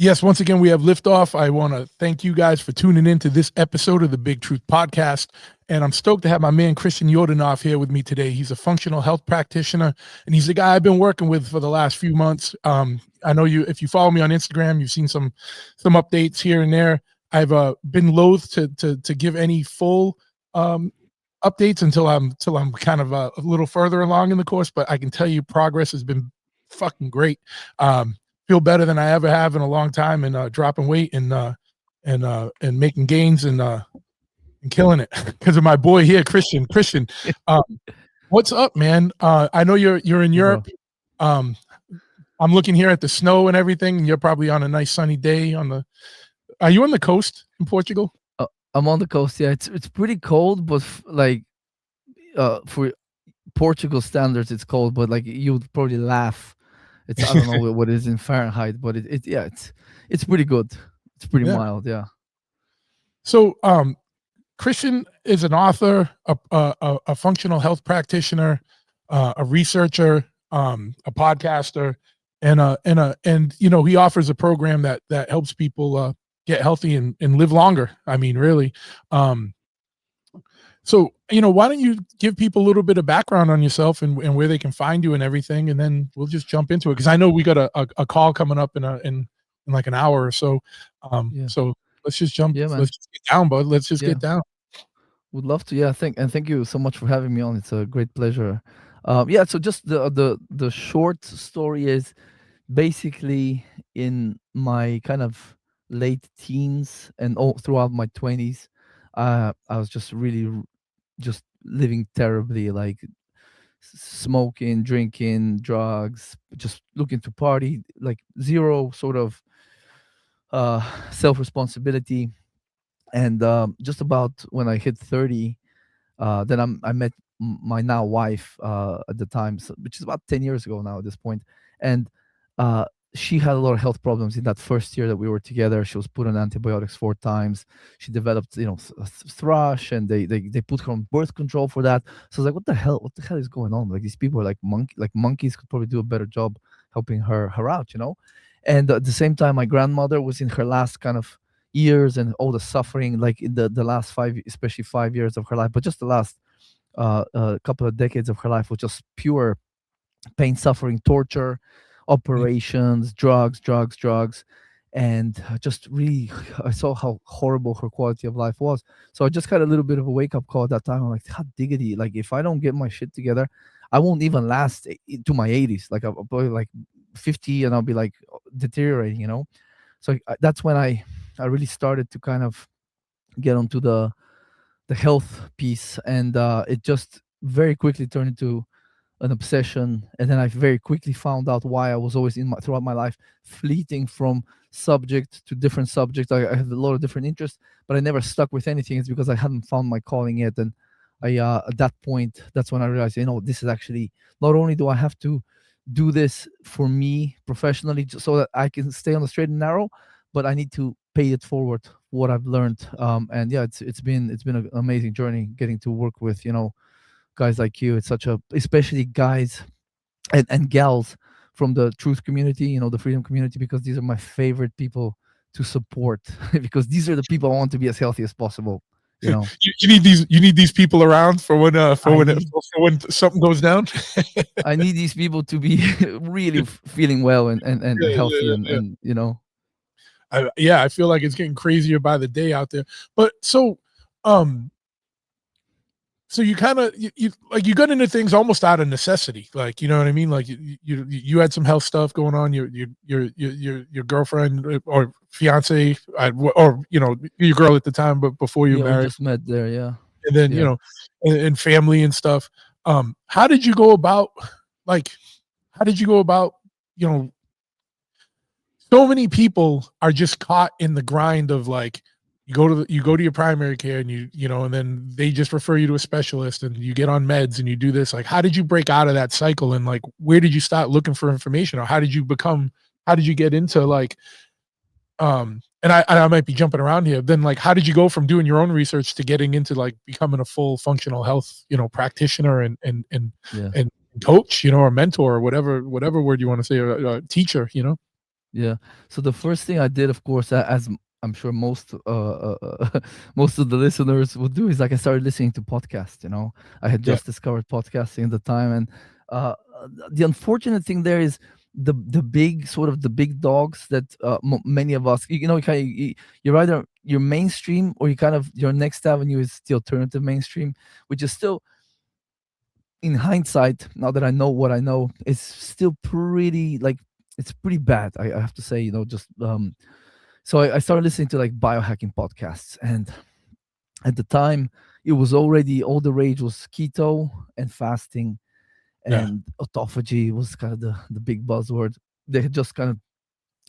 Yes, once again, we have liftoff. I want to thank you guys for tuning in to this episode of the Big Truth Podcast. And I'm stoked to have my man, Christian Yordanov, here with me today. He's a functional health practitioner, and he's the guy I've been working with for the last few months. I know if you follow me on Instagram, you've seen some updates here and there. I've been loath to give any full updates until I'm kind of a little further along in the course, but I can tell you progress has been fucking great. Feel better than I ever have in a long time, and dropping weight and making gains and killing it because of my boy here, Christian. Christian, what's up, man? I know you're in Hey, bro. Europe. I'm looking here at the snow and everything, and you're probably on a nice sunny day Are you on the coast in Portugal? I'm on the coast. Yeah, it's pretty cold, but for Portugal standards, it's cold. But like you'd probably laugh. I don't know what it is in Fahrenheit, but it's pretty good. It's pretty Yeah. mild. Yeah. So, Christian is an author, a functional health practitioner, a researcher, a podcaster, and he offers a program that helps people get healthy and live longer. I mean, really. So, why don't you give people a little bit of background on yourself and where they can find you and everything, and then we'll just jump into it because I know we got a call coming up in like an hour or so. Yeah. So let's just jump. Yeah, man. Let's just get down, bud. Let's just Yeah. get down. Would love to. Yeah. Thank you so much for having me on. It's a great pleasure. Yeah. So just the short story is basically in my kind of late teens and all throughout my 20s. I was just really just living terribly, like smoking, drinking, drugs, just looking to party, like zero sort of self responsibility. And just about when I hit 30, then I met my now wife at the time, which is about 10 years ago now at this point. And uh, she had a lot of health problems in that first year that we were together. She was put on antibiotics 4 times. She developed, thrush, and they put her on birth control for that. So I was like, what the hell? What the hell is going on? Like these people are like monkeys could probably do a better job helping her out. And at the same time, my grandmother was in her last kind of years and all the suffering, like in the last especially 5 years of her life, but just the last couple of decades of her life was just pure pain, suffering, torture, operations, drugs, and just really, I saw how horrible her quality of life was. So I just had a little bit of a wake up call at that time. I'm like, hot diggity! Like if I don't get my shit together, I won't even last to my 80s. Like I'll probably like 50, and I'll be like deteriorating. So that's when I really started to kind of get onto the health piece, and it just very quickly turned into an obsession. And then I very quickly found out why I was always throughout my life fleeting from subject to different subjects. I had a lot of different interests, but I never stuck with anything. It's because I hadn't found my calling yet. And I at that point, that's when I realized, this is actually, not only do I have to do this for me professionally so that I can stay on the straight and narrow, but I need to pay it forward what I've learned. And yeah, it's been an amazing journey getting to work with guys like you. It's especially guys and gals from the truth community, the freedom community, because these are my favorite people to support because these are the people I want to be as healthy as possible. You need these people around for when something goes down. I need these people to be really feeling well and healthy. I feel like it's getting crazier by the day out there. But so you kind of you got into things almost out of necessity, like, you know what I mean? Like you had some health stuff going on. Your girlfriend or fiance, or your girl at the time, but before you married, we just met there, yeah. And then and family and stuff. How did you go about so many people are just caught in the grind of like, you go to your primary care and and then they just refer you to a specialist and you get on meds and you do this. Like, how did you break out of that cycle, and like, where did you start looking for information, or how did you get into like, and I might be jumping around here. Then like, how did you go from doing your own research to getting into like becoming a full functional health, practitioner and coach, or mentor, or whatever word you want to say, or teacher, Yeah. So the first thing I did, of course, as I'm sure most most of the listeners would do, is like I started listening to podcasts. I had Yeah, just discovered podcasting at the time, and the unfortunate thing there is the big sort of the big dogs that many of us, you're either you're mainstream, or you kind of your next avenue is the alternative mainstream, which is still, in hindsight, now that I know what I know, it's still pretty, like, it's pretty bad. I have to say, just so I started listening to like biohacking podcasts, and at the time, it was already all the rage was keto and fasting, yeah, and autophagy was kind of the big buzzword. They had just kind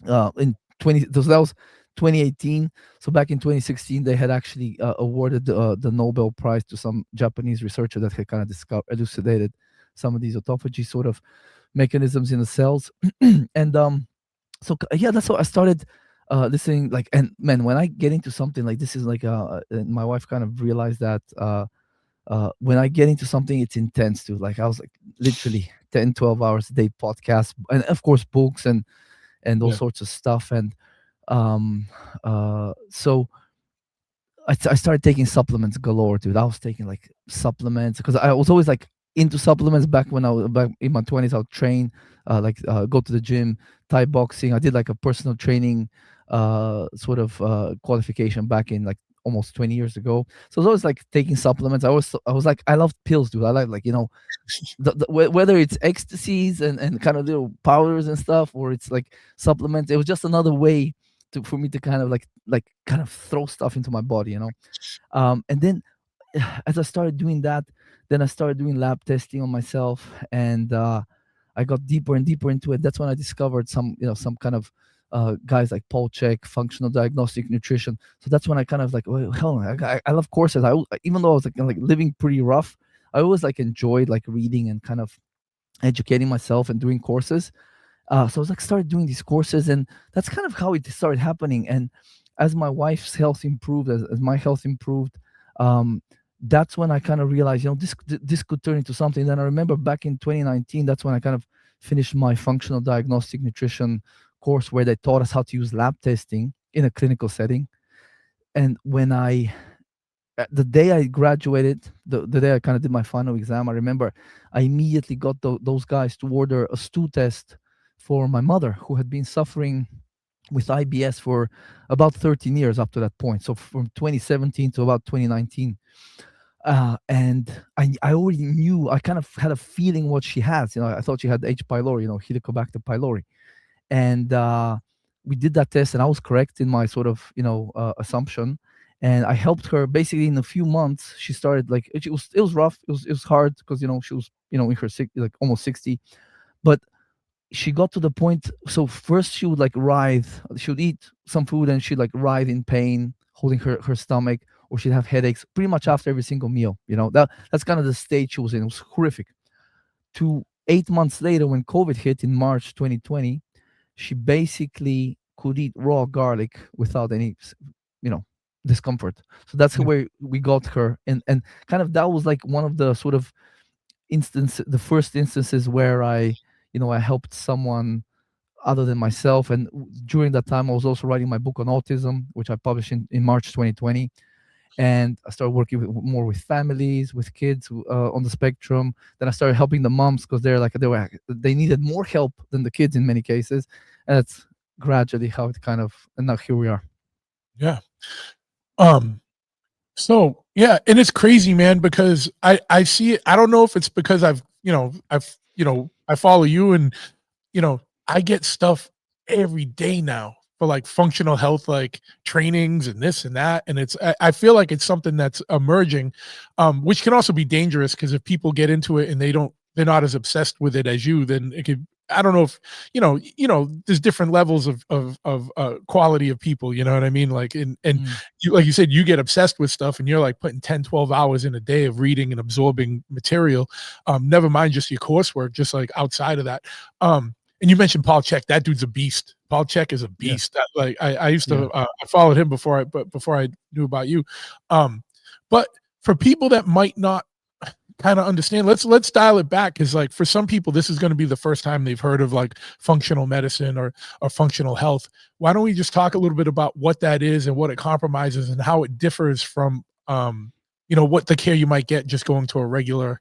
of in 20 that was 2018. So back in 2016, they had actually awarded the Nobel Prize to some Japanese researcher that had kind of elucidated some of these autophagy sort of mechanisms in the cells. And yeah, that's what I started listening, like. And man, when I get into something like this, is like and my wife kind of realized that when I get into something, it's intense too. Like I was like literally 10, 12 hours a day podcast, and of course books and all yeah. sorts of stuff. And um so I started taking supplements galore, dude. I was taking like supplements because I was always like into supplements back when I was back in my 20s. I would train, go to the gym, Thai boxing. I did like a personal training sort of qualification back in like almost 20 years ago. So I was always like taking supplements. I was like, I love pills, dude. I like, whether it's ecstasies and kind of little powders and stuff, or it's like supplements. It was just another way for me to kind of like kind of throw stuff into my body. And then as I started doing that, then I started doing lab testing on myself, and I got deeper and deeper into it. That's when I discovered some kind of guys like Paul Chek, functional diagnostic nutrition. So that's when I kind of like, well, hell, I love courses. Even though I was like living pretty rough, I always like enjoyed like reading and kind of educating myself and doing courses. So I was like started doing these courses, and that's kind of how it started happening. And as my wife's health improved, as my health improved, um, that's when I kind of realized, this could turn into something. Then I remember back in 2019, that's when I kind of finished my functional diagnostic nutrition course, where they taught us how to use lab testing in a clinical setting. And when the day I graduated, the day I kind of did my final exam, I remember I immediately got those guys to order a stool test for my mother, who had been suffering with IBS for about 13 years up to that point. So from 2017 to about 2019. And I already knew, I kind of had a feeling what she has. I thought she had H. pylori, Helicobacter pylori. And we did that test, and I was correct in my sort of assumption. And I helped her basically in a few months. She started like it was rough. It was hard because she was in her like almost 60, but she got to the point. So first she would like writhe. She would eat some food and she'd like writhe in pain, holding her stomach, or she'd have headaches pretty much after every single meal. That's kind of the state she was in. It was horrific. To 8 months later, when COVID hit in March 2020, she basically could eat raw garlic without any you know discomfort. So that's Yeah. where we got her. And kind of that was like one of the sort of the first instances where I helped someone other than myself. And during that time, I was also writing my book on autism, which I published in March 2020. And I started working more with families, with kids on the spectrum. Then I started helping the moms, because they needed more help than the kids in many cases. And that's gradually how it kind of, and now here we are. Yeah. Um, So yeah, and it's crazy, man, because I see it. I don't know if it's because I follow you, and I get stuff every day now for like functional health, like trainings and this and that. And I feel like it's something that's emerging, which can also be dangerous, because if people get into it and they're not as obsessed with it as you, then it could. I don't know if there's different levels of quality of people. You know what I mean? Like, and Mm, you, like you said, you get obsessed with stuff, and you're like putting 10, 12 hours in a day of reading and absorbing material. Never mind just your coursework, just like outside of that. And you mentioned Paul Chek. That dude's a beast. Paul Chek is a yeah, beast. I used yeah. to I followed him before I knew about you. But for people that might not kind of understand, let's dial it back, because like for some people this is going to be the first time they've heard of like functional medicine or functional health. Why don't we just talk a little bit about what that is and what it compromises and how it differs from what the care you might get just going to a regular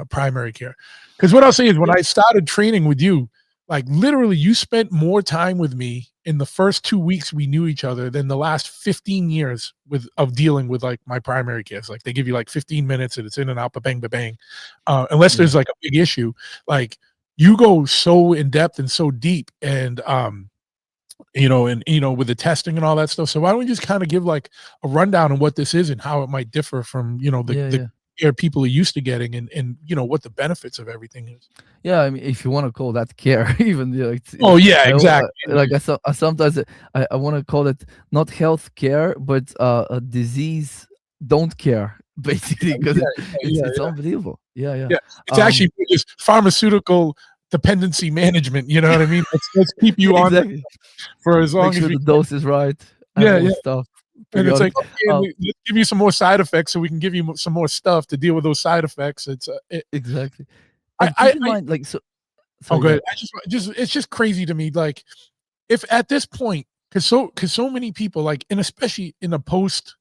primary care. Because what I'll say is, when Yeah, I started training with you, like literally you spent more time with me in the first 2 weeks we knew each other than the last 15 years with of dealing with like my primary cares. Like they give you like 15 minutes and it's in and out, bang, bang. Unless yeah. there's like a big issue, like you go so in depth and so deep, and with the testing and all that stuff. So why don't we just kind of give like a rundown on what this is and how it might differ from Yeah, the yeah. care people are used to getting, and what the benefits of everything is. Yeah, I mean, if you want to call that care, even Oh yeah, I, exactly. like I sometimes I want to call it not health care, but a disease don't care basically, because it's Yeah. unbelievable. Yeah, yeah. Yeah, it's Um, actually just pharmaceutical dependency management, you know what I mean? Let's keep yeah, you on that exactly. for as Make long as sure we the can. dose is right and Yeah, all yeah, the stuff and it's like, periodic. "Okay, let's give you some more side effects so we can give you some more stuff to deal with those side effects." Exactly. I And I keep in I mind, like, so Oh, sorry, go good. ahead. I just it's just crazy to me, like, if at this point, because so many people, like, and especially in a post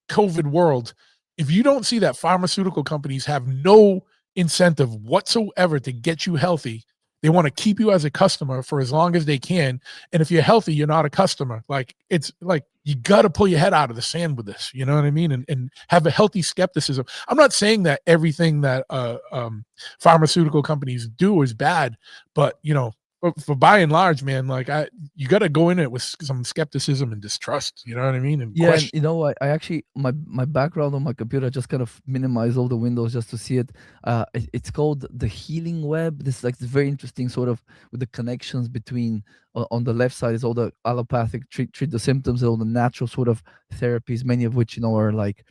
COVID world, if you don't see that pharmaceutical companies have no incentive whatsoever to get you healthy, they want to keep you as a customer for as long as they can. And if you're healthy, you're not a customer. Like it's like you got to pull your head out of the sand with this. You know what I mean? And have a healthy skepticism. I'm not saying that everything that pharmaceutical companies do is bad, but for by and large, man, like you got to go in it with some skepticism and distrust. You know what I mean? And Yeah, and question. I actually my background on my computer, I just kind of minimize all the windows just to see it. It's called the healing web. This is like this very interesting sort of with the connections between on the left side is all the allopathic treat the symptoms, all the natural sort of therapies, many of which are like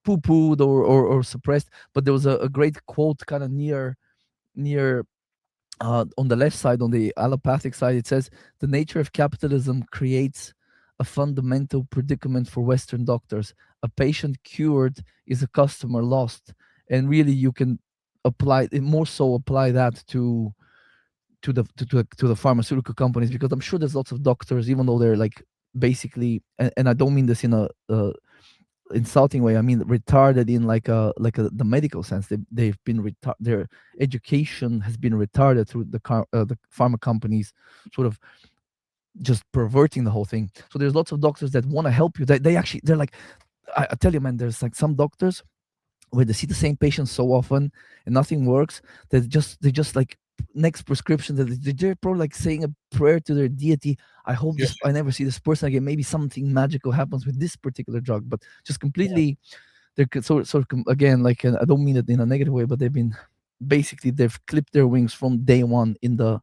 poo pooed or suppressed. But there was a great quote kind of near on the left side, on the allopathic side, it says the nature of capitalism creates a fundamental predicament for Western doctors. A patient cured is a customer lost, and really you can more so apply that to the pharmaceutical companies, because I'm sure there's lots of doctors, even though they're like basically, and I don't mean this in a insulting way. I mean retarded in the medical sense. They've been their education has been retarded through the pharma companies, sort of just perverting the whole thing. So there's lots of doctors that want to help you. They actually they're like, I tell you, man. There's like some doctors where they see the same patient so often and nothing works, they just like next prescription that they're probably like saying a prayer to their deity. I hope Yeah, this I never see this person again. Maybe something magical happens with this particular drug, but just yeah. completely again, like, I don't mean it in a negative way, but they've clipped their wings from day one in the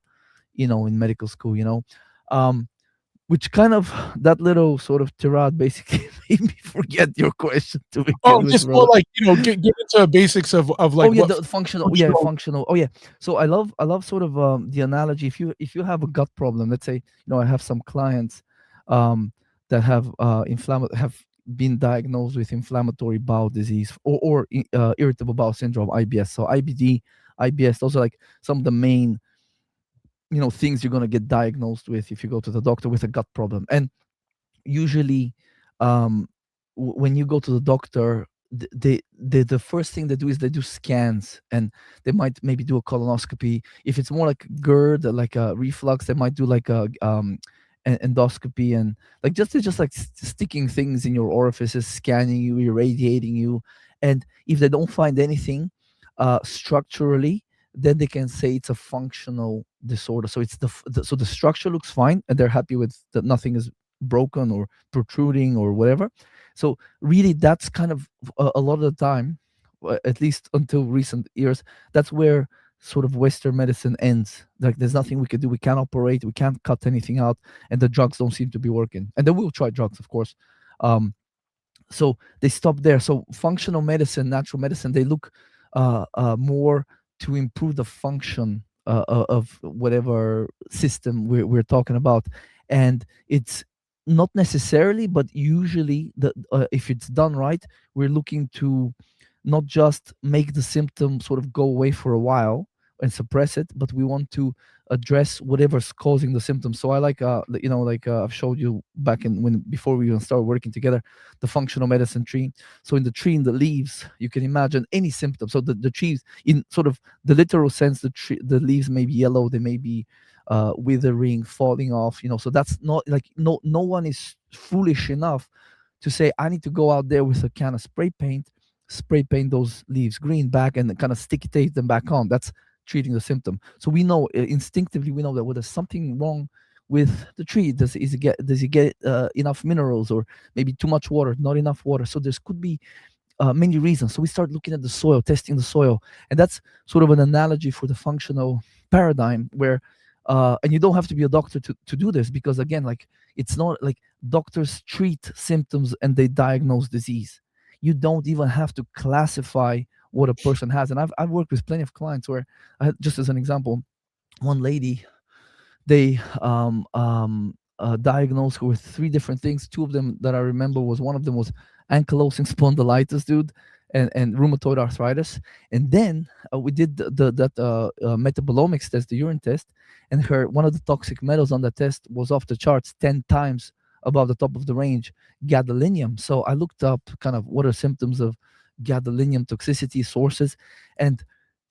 in medical school, um which kind of that little sort of tirade basically made me forget your question to Oh, begin with, just more brother. like, get into the basics of Oh like yeah, what the functional, yeah, functional. functional. Oh yeah. So I love sort of the analogy. If you have a gut problem, let's say, I have some clients um that have been diagnosed with inflammatory bowel disease or irritable bowel syndrome, IBS. So IBD, IBS, those are like some of the main things you're going to get diagnosed with if you go to the doctor with a gut problem. And usually um when you go to the doctor, the first thing they do is they do scans, and they might maybe do a colonoscopy. If it's more like GERD, like a reflux, they might do like a endoscopy, and like just like sticking things in your orifices, scanning you, irradiating you. And if they don't find anything structurally, then they can say it's a functional disorder. So so the structure looks fine, and they're happy with that, nothing is broken or protruding or whatever. So really, that's kind of a lot of the time, at least until recent years, that's where sort of Western medicine ends. Like there's nothing we can do. We can't operate. We can't cut anything out, and the drugs don't seem to be working. And they will try drugs, of course. Um, so they stop there. So functional medicine, natural medicine, they look more to improve the function of whatever system we're talking about. And it's not necessarily, but usually, if it's done right, we're looking to not just make the symptom sort of go away for a while and suppress it, but we want to address whatever's causing the symptoms. So I like, like I've showed you back in when before we even started working together, the functional medicine tree. So in the tree, in the leaves, you can imagine any symptom. So the trees, in sort of the literal sense, the leaves may be yellow, they may be withering, falling off. So that's not like, no one is foolish enough to say I need to go out there with a can of spray paint those leaves green back and kind of sticky tape them back on. That's treating the symptom. So we know, instinctively, we know that when there's something wrong with the tree, does it get enough minerals, or maybe too much water, not enough water. So there could be many reasons. So we start looking at the soil, testing the soil, and that's sort of an analogy for the functional paradigm where. And you don't have to be a doctor to do this, because again, like, it's not like doctors treat symptoms and they diagnose disease. You don't even have to classify what a person has. And I've worked with plenty of clients where just as an example, one lady, they diagnosed her with three different things. Two of them that I remember was, one of them was ankylosing spondylitis, dude, and rheumatoid arthritis. And then we did that metabolomics test, the urine test, and her, one of the toxic metals on the test was off the charts, 10 times above the top of the range, gadolinium. So I looked up kind of what are symptoms of gadolinium toxicity, sources, and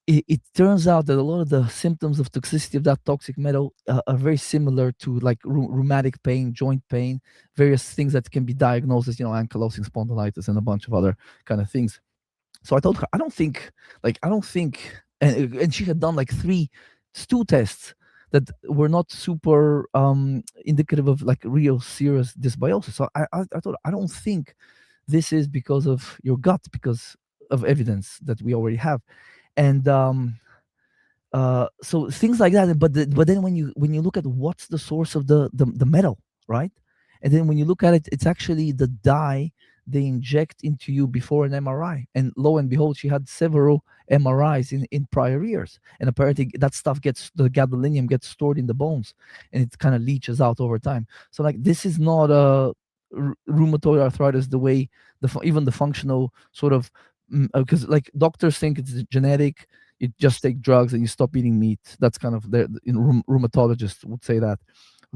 it turns out that a lot of the symptoms of toxicity of that toxic metal are very similar to like rheumatic pain, joint pain, various things that can be diagnosed as, ankylosing spondylitis and a bunch of other kind of things. So I told her, I don't think, and she had done like three stool tests that were not super indicative of like real serious dysbiosis. So I thought, I don't think this is because of your gut, because of evidence that we already have. And so things like that. But then when you look at what's the source of the metal, right? And then when you look at it, it's actually the dye they inject into you before an MRI. And lo and behold, she had several MRIs in prior years, and apparently that stuff the gadolinium gets stored in the bones, and it kind of leaches out over time. So like, this is not a rheumatoid arthritis the way even the functional sort of, because like doctors think it's genetic. You just take drugs and you stop eating meat. That's kind of rheumatologists would say that.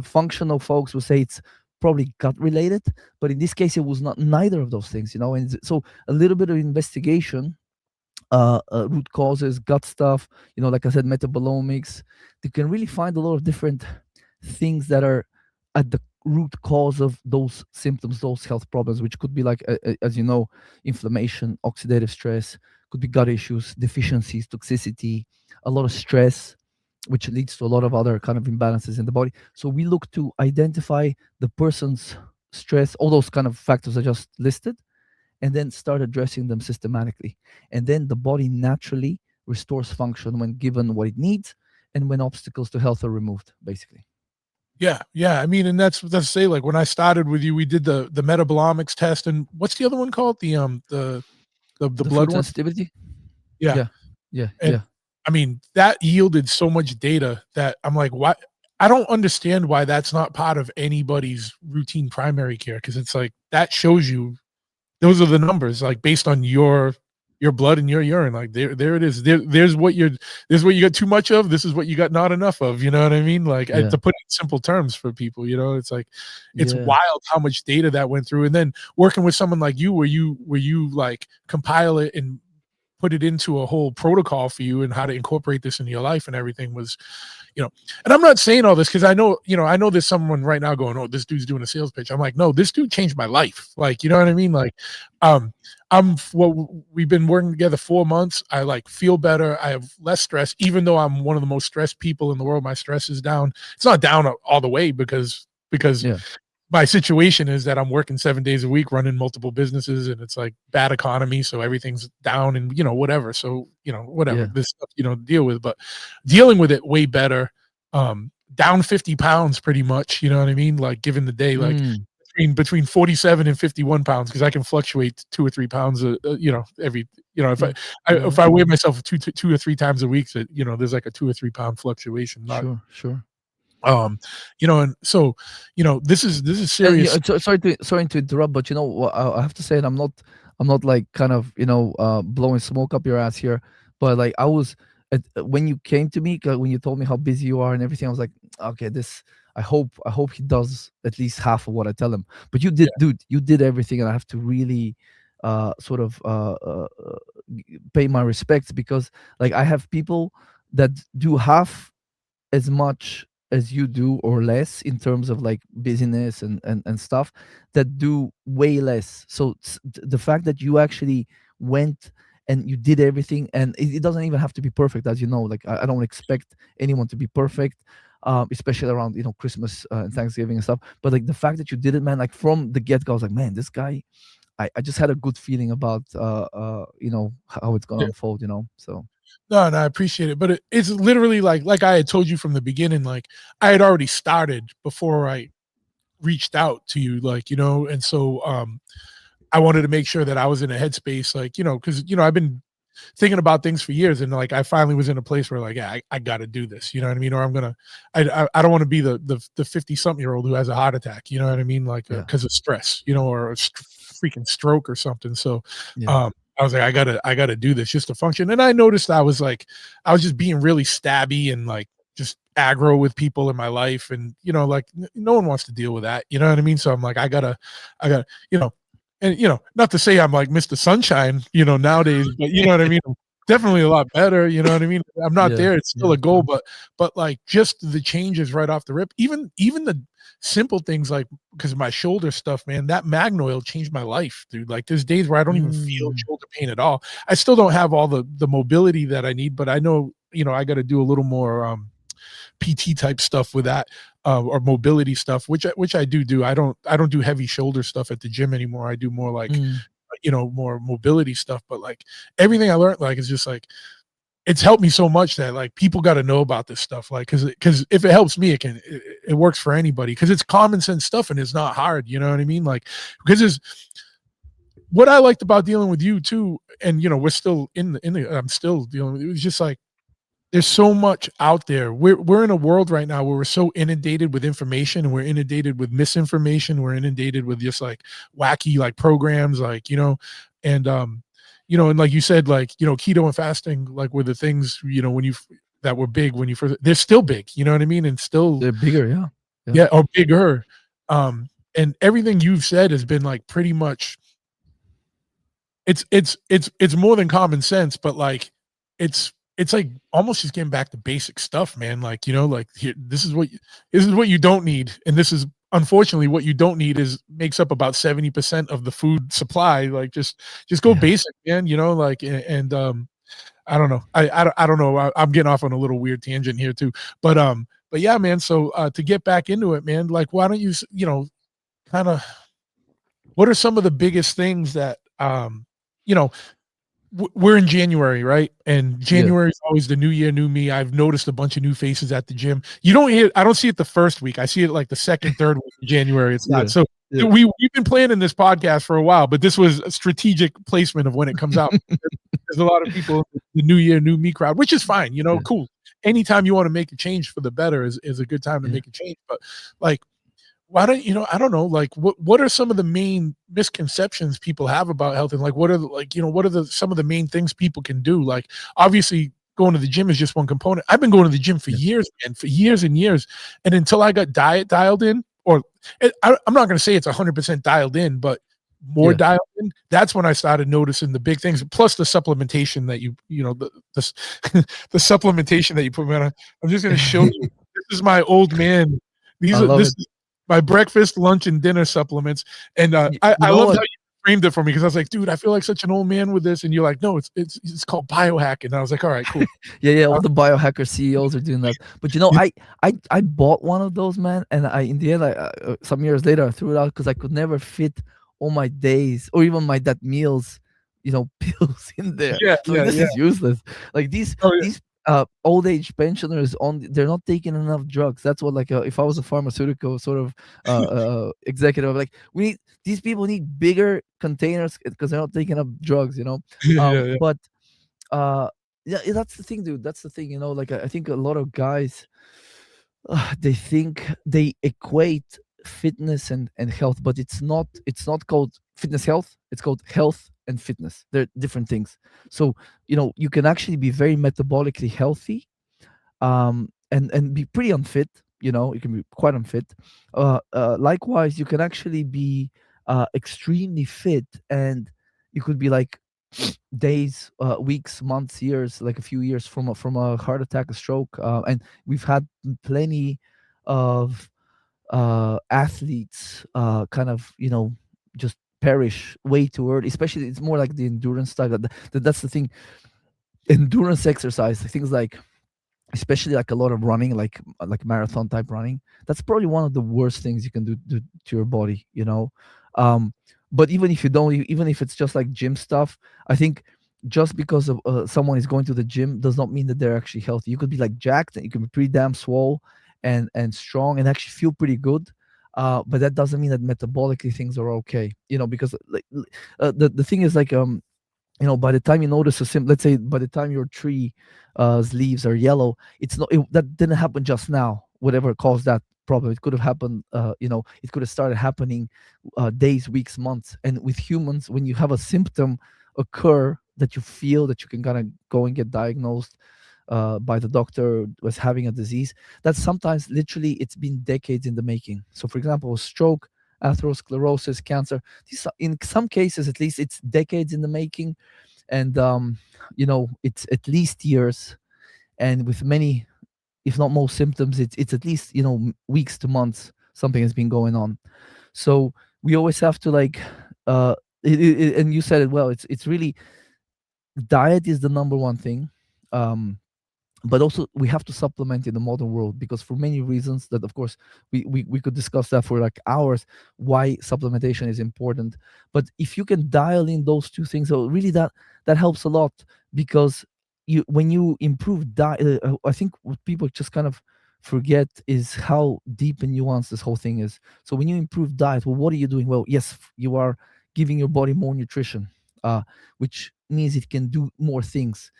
Functional folks would say it's probably gut related, but in this case, it was not neither of those things. And so a little bit of investigation, root causes, gut stuff. Like I said, metabolomics. They can really find a lot of different things that are at the root cause of those symptoms, those health problems, which could be like, as you know, inflammation, oxidative stress, could be gut issues, deficiencies, toxicity, a lot of stress, which leads to a lot of other kind of imbalances in the body. So we look to identify the person's stress, all those kind of factors I just listed, and then start addressing them systematically. And then the body naturally restores function when given what it needs and when obstacles to health are removed, basically. Yeah, yeah. I mean, and that's say, like, when I started with you, we did the metabolomics test, and what's the other one called? The The blood food one? sensitivity. Yeah. Yeah, yeah, And yeah, I mean, that yielded so much data that I'm like, why? I don't understand why that's not part of anybody's routine primary care, because it's like that shows you those are the numbers, like, based on your blood and your urine. Like, there it is. There's what you got too much of. This is what you got not enough of. You know what I mean? Like, yeah, to put it in simple terms for people, it's like it's yeah, wild how much data that went through. And then working with someone like you, where you like compile it and put it into a whole protocol for you and how to incorporate this in your life and everything was, and I'm not saying all this because I know there's someone right now going, oh, this dude's doing a sales pitch. I'm like, no, this dude changed my life. Like, you know what I mean? Like, um we've been working together 4 months. I like feel better. I have less stress, even though I'm one of the most stressed people in the world. My stress is down. It's not down all the way because yeah, my situation is that I'm working 7 days a week, running multiple businesses, and it's like bad economy, so everything's down, and whatever. So whatever yeah. this stuff deal with, but dealing with it way better. Down 50 pounds, pretty much. You know what I mean? Like, given the day, like Mm, between 47 and 51 pounds, because I can fluctuate 2 or 3 pounds. Every if I, yeah, I yeah, if yeah. I weigh myself two or three times a week, that there's like a 2 or 3 pound fluctuation. Not Sure, sure. um, and so this is And serious. sorry to interrupt, but I have to say, and I'm not. I'm not like kind of blowing smoke up your ass here, but like I was when you came to me, when you told me how busy you are and everything, I was like, okay, this. I hope he does at least half of what I tell him. But you Yeah, did, dude. You did everything, and I have to really sort of pay my respects, because like I have people that do half as much as you do or less in terms of like busyness and stuff, that do way less. So the fact that you actually went and you did everything, and it doesn't even have to be perfect, as you know. Like I don't expect anyone to be perfect, especially around Christmas and Thanksgiving and stuff. But like the fact that you did it, man, like from the get go, I was like, man, this guy. I just had a good feeling about how it's gonna yeah. unfold. So No, no, I appreciate it, but it's literally like I had told you from the beginning. Like I had already started before I reached out to you, like and so I wanted to make sure that I was in a headspace, like because I've been thinking about things for years, and like I finally was in a place where like, yeah, I got to do this, you know what I mean? Or I'm gonna, I don't want to be the 50-something-year-old who has a heart attack, you know what I mean? Like yeah, because of stress, or a freaking stroke or something. So, yeah, um, I was like, I gotta do this just to function. And I noticed I was just being really stabby and like just aggro with people in my life, and like no one wants to deal with that, you know what I mean? So I'm like, I gotta, and not to say I'm like Mr. Sunshine, nowadays, but you know what I mean? I'm definitely a lot better, you know what I mean? I'm not yeah, there, it's still yeah. a goal, but like just the changes right off the rip, even the simple things like because of my shoulder stuff, man, that Magnoil changed my life, dude. Like there's days where I don't even feel Mm, shoulder pain at all. I still don't have all the mobility that I need, but I know, I got to do a little more PT type stuff with that, or mobility stuff, which I do. I don't do heavy shoulder stuff at the gym anymore. I do more like mm, more mobility stuff. But like everything I learned, like it's just like it's helped me so much that like people got to know about this stuff. Like because if it helps me, it works for anybody because it's common sense stuff and it's not hard. You know what I mean? Like because it's what I liked about dealing with you too, and we're still in the I'm still dealing with it. It was just like there's so much out there. We're in a world right now where we're so inundated with information and we're inundated with misinformation. We're inundated with just like wacky like programs, like and and like you said, like keto and fasting, like were the things when you that were big when you first. They're still big, you know what I mean, and still they're bigger, yeah, yeah, yeah, or bigger. And everything you've said has been like pretty much it's more than common sense, but like it's like almost just getting back to basic stuff, man. Like, like here, this is what you don't need. And this is unfortunately what you don't need is makes up about 70% of the food supply. Like just go yeah, basic, man, like and I don't know. I don't know. I'm getting off on a little weird tangent here too. But yeah, man. So to get back into it, man, like why don't you kind of what are some of the biggest things that you know we're in January, right? And yeah, January is always the new year, new me. I've noticed a bunch of new faces at the gym. I don't see it the first week. I see it like the second, third week of January. It's not. yeah, So yeah, we've been planning this podcast for a while, but this was a strategic placement of when it comes out. There's a lot of people in the new year, new me crowd, which is fine, yeah, cool. Anytime you want to make a change for the better is a good time to yeah, make a change. But like why don't I don't know, like what are some of the main misconceptions people have about health and like what are the, like what are the some of the main things people can do? Like obviously going to the gym is just one component. I've been going to the gym for yeah, years, man, for years and years. And until I got diet dialed in, or I'm not going to say it's 100% dialed in, but more yeah. dialed in, that's when I started noticing the big things, plus the supplementation that the the supplementation that you put me on. I'm just going to show you. This is my old man. I love This it. is my breakfast, lunch, and dinner supplements. And You I know loved what? how you framed it for me because I was like, dude, I feel like such an old man with this. And you're like, no, it's called biohacking. And I was like, all right, cool. Yeah, yeah, all the biohacker CEOs are doing that. But Yeah, I bought one of those, man, and I in the end, some years later, I threw it out because I could never fit all my days or even my that meals, pills in there. yeah, So like, yeah, this yeah. is useless. Like Oh yeah, these old age pensioners they're not taking enough drugs. That's what like if I was a pharmaceutical sort of executive, like we need these people need bigger containers because they're not taking up drugs. yeah, yeah, But uh yeah, that's the thing, dude. That's the thing. Like I think a lot of guys, they think they equate fitness and health, but it's not called fitness health. It's called health and fitness. They're different things. So you can actually be very metabolically healthy, and be pretty unfit. You can be quite unfit. Likewise, you can actually be extremely fit, and you could be like days, weeks, months, years, like a few years from a heart attack, a stroke. And we've had plenty of athletes kind of just perish way too early. Especially, it's more like the endurance type. That's the thing. Endurance exercise, things like, especially like a lot of running, like marathon type running, that's probably one of the worst things you can do to your body. um but even if you don't, even if it's just like gym stuff, I think just because of someone is going to the gym does not mean that they're actually healthy. You could be like jacked, and you can be pretty damn swole and strong and actually feel pretty good, but that doesn't mean that metabolically things are okay. Because like the thing is, like, by the time you notice let's say by the time your tree leaves are yellow, it's not that didn't happen just now. Whatever caused that problem, it could have happened, it could have started happening days, weeks, months. And with humans, when you have a symptom occur that you feel that you can kind of go and get diagnosed by the doctor was having a disease, that sometimes literally it's been decades in the making. So for example, stroke, atherosclerosis, cancer, these in some cases at least it's decades in the making. And it's at least years. And with many, if not most symptoms, it's at least weeks to months something has been going on. So we always have to like and you said it well, it's really, diet is the number one thing. um but also we have to supplement in the modern world, because for many reasons that, of course, we could discuss that for like hours, why supplementation is important. But if you can dial in those two things, so really that helps a lot. Because when you improve diet, I think what people just kind of forget is how deep and nuanced this whole thing is. So when you improve diet, well, what are you doing? Well, yes, you are giving your body more nutrition, which means it can do more things.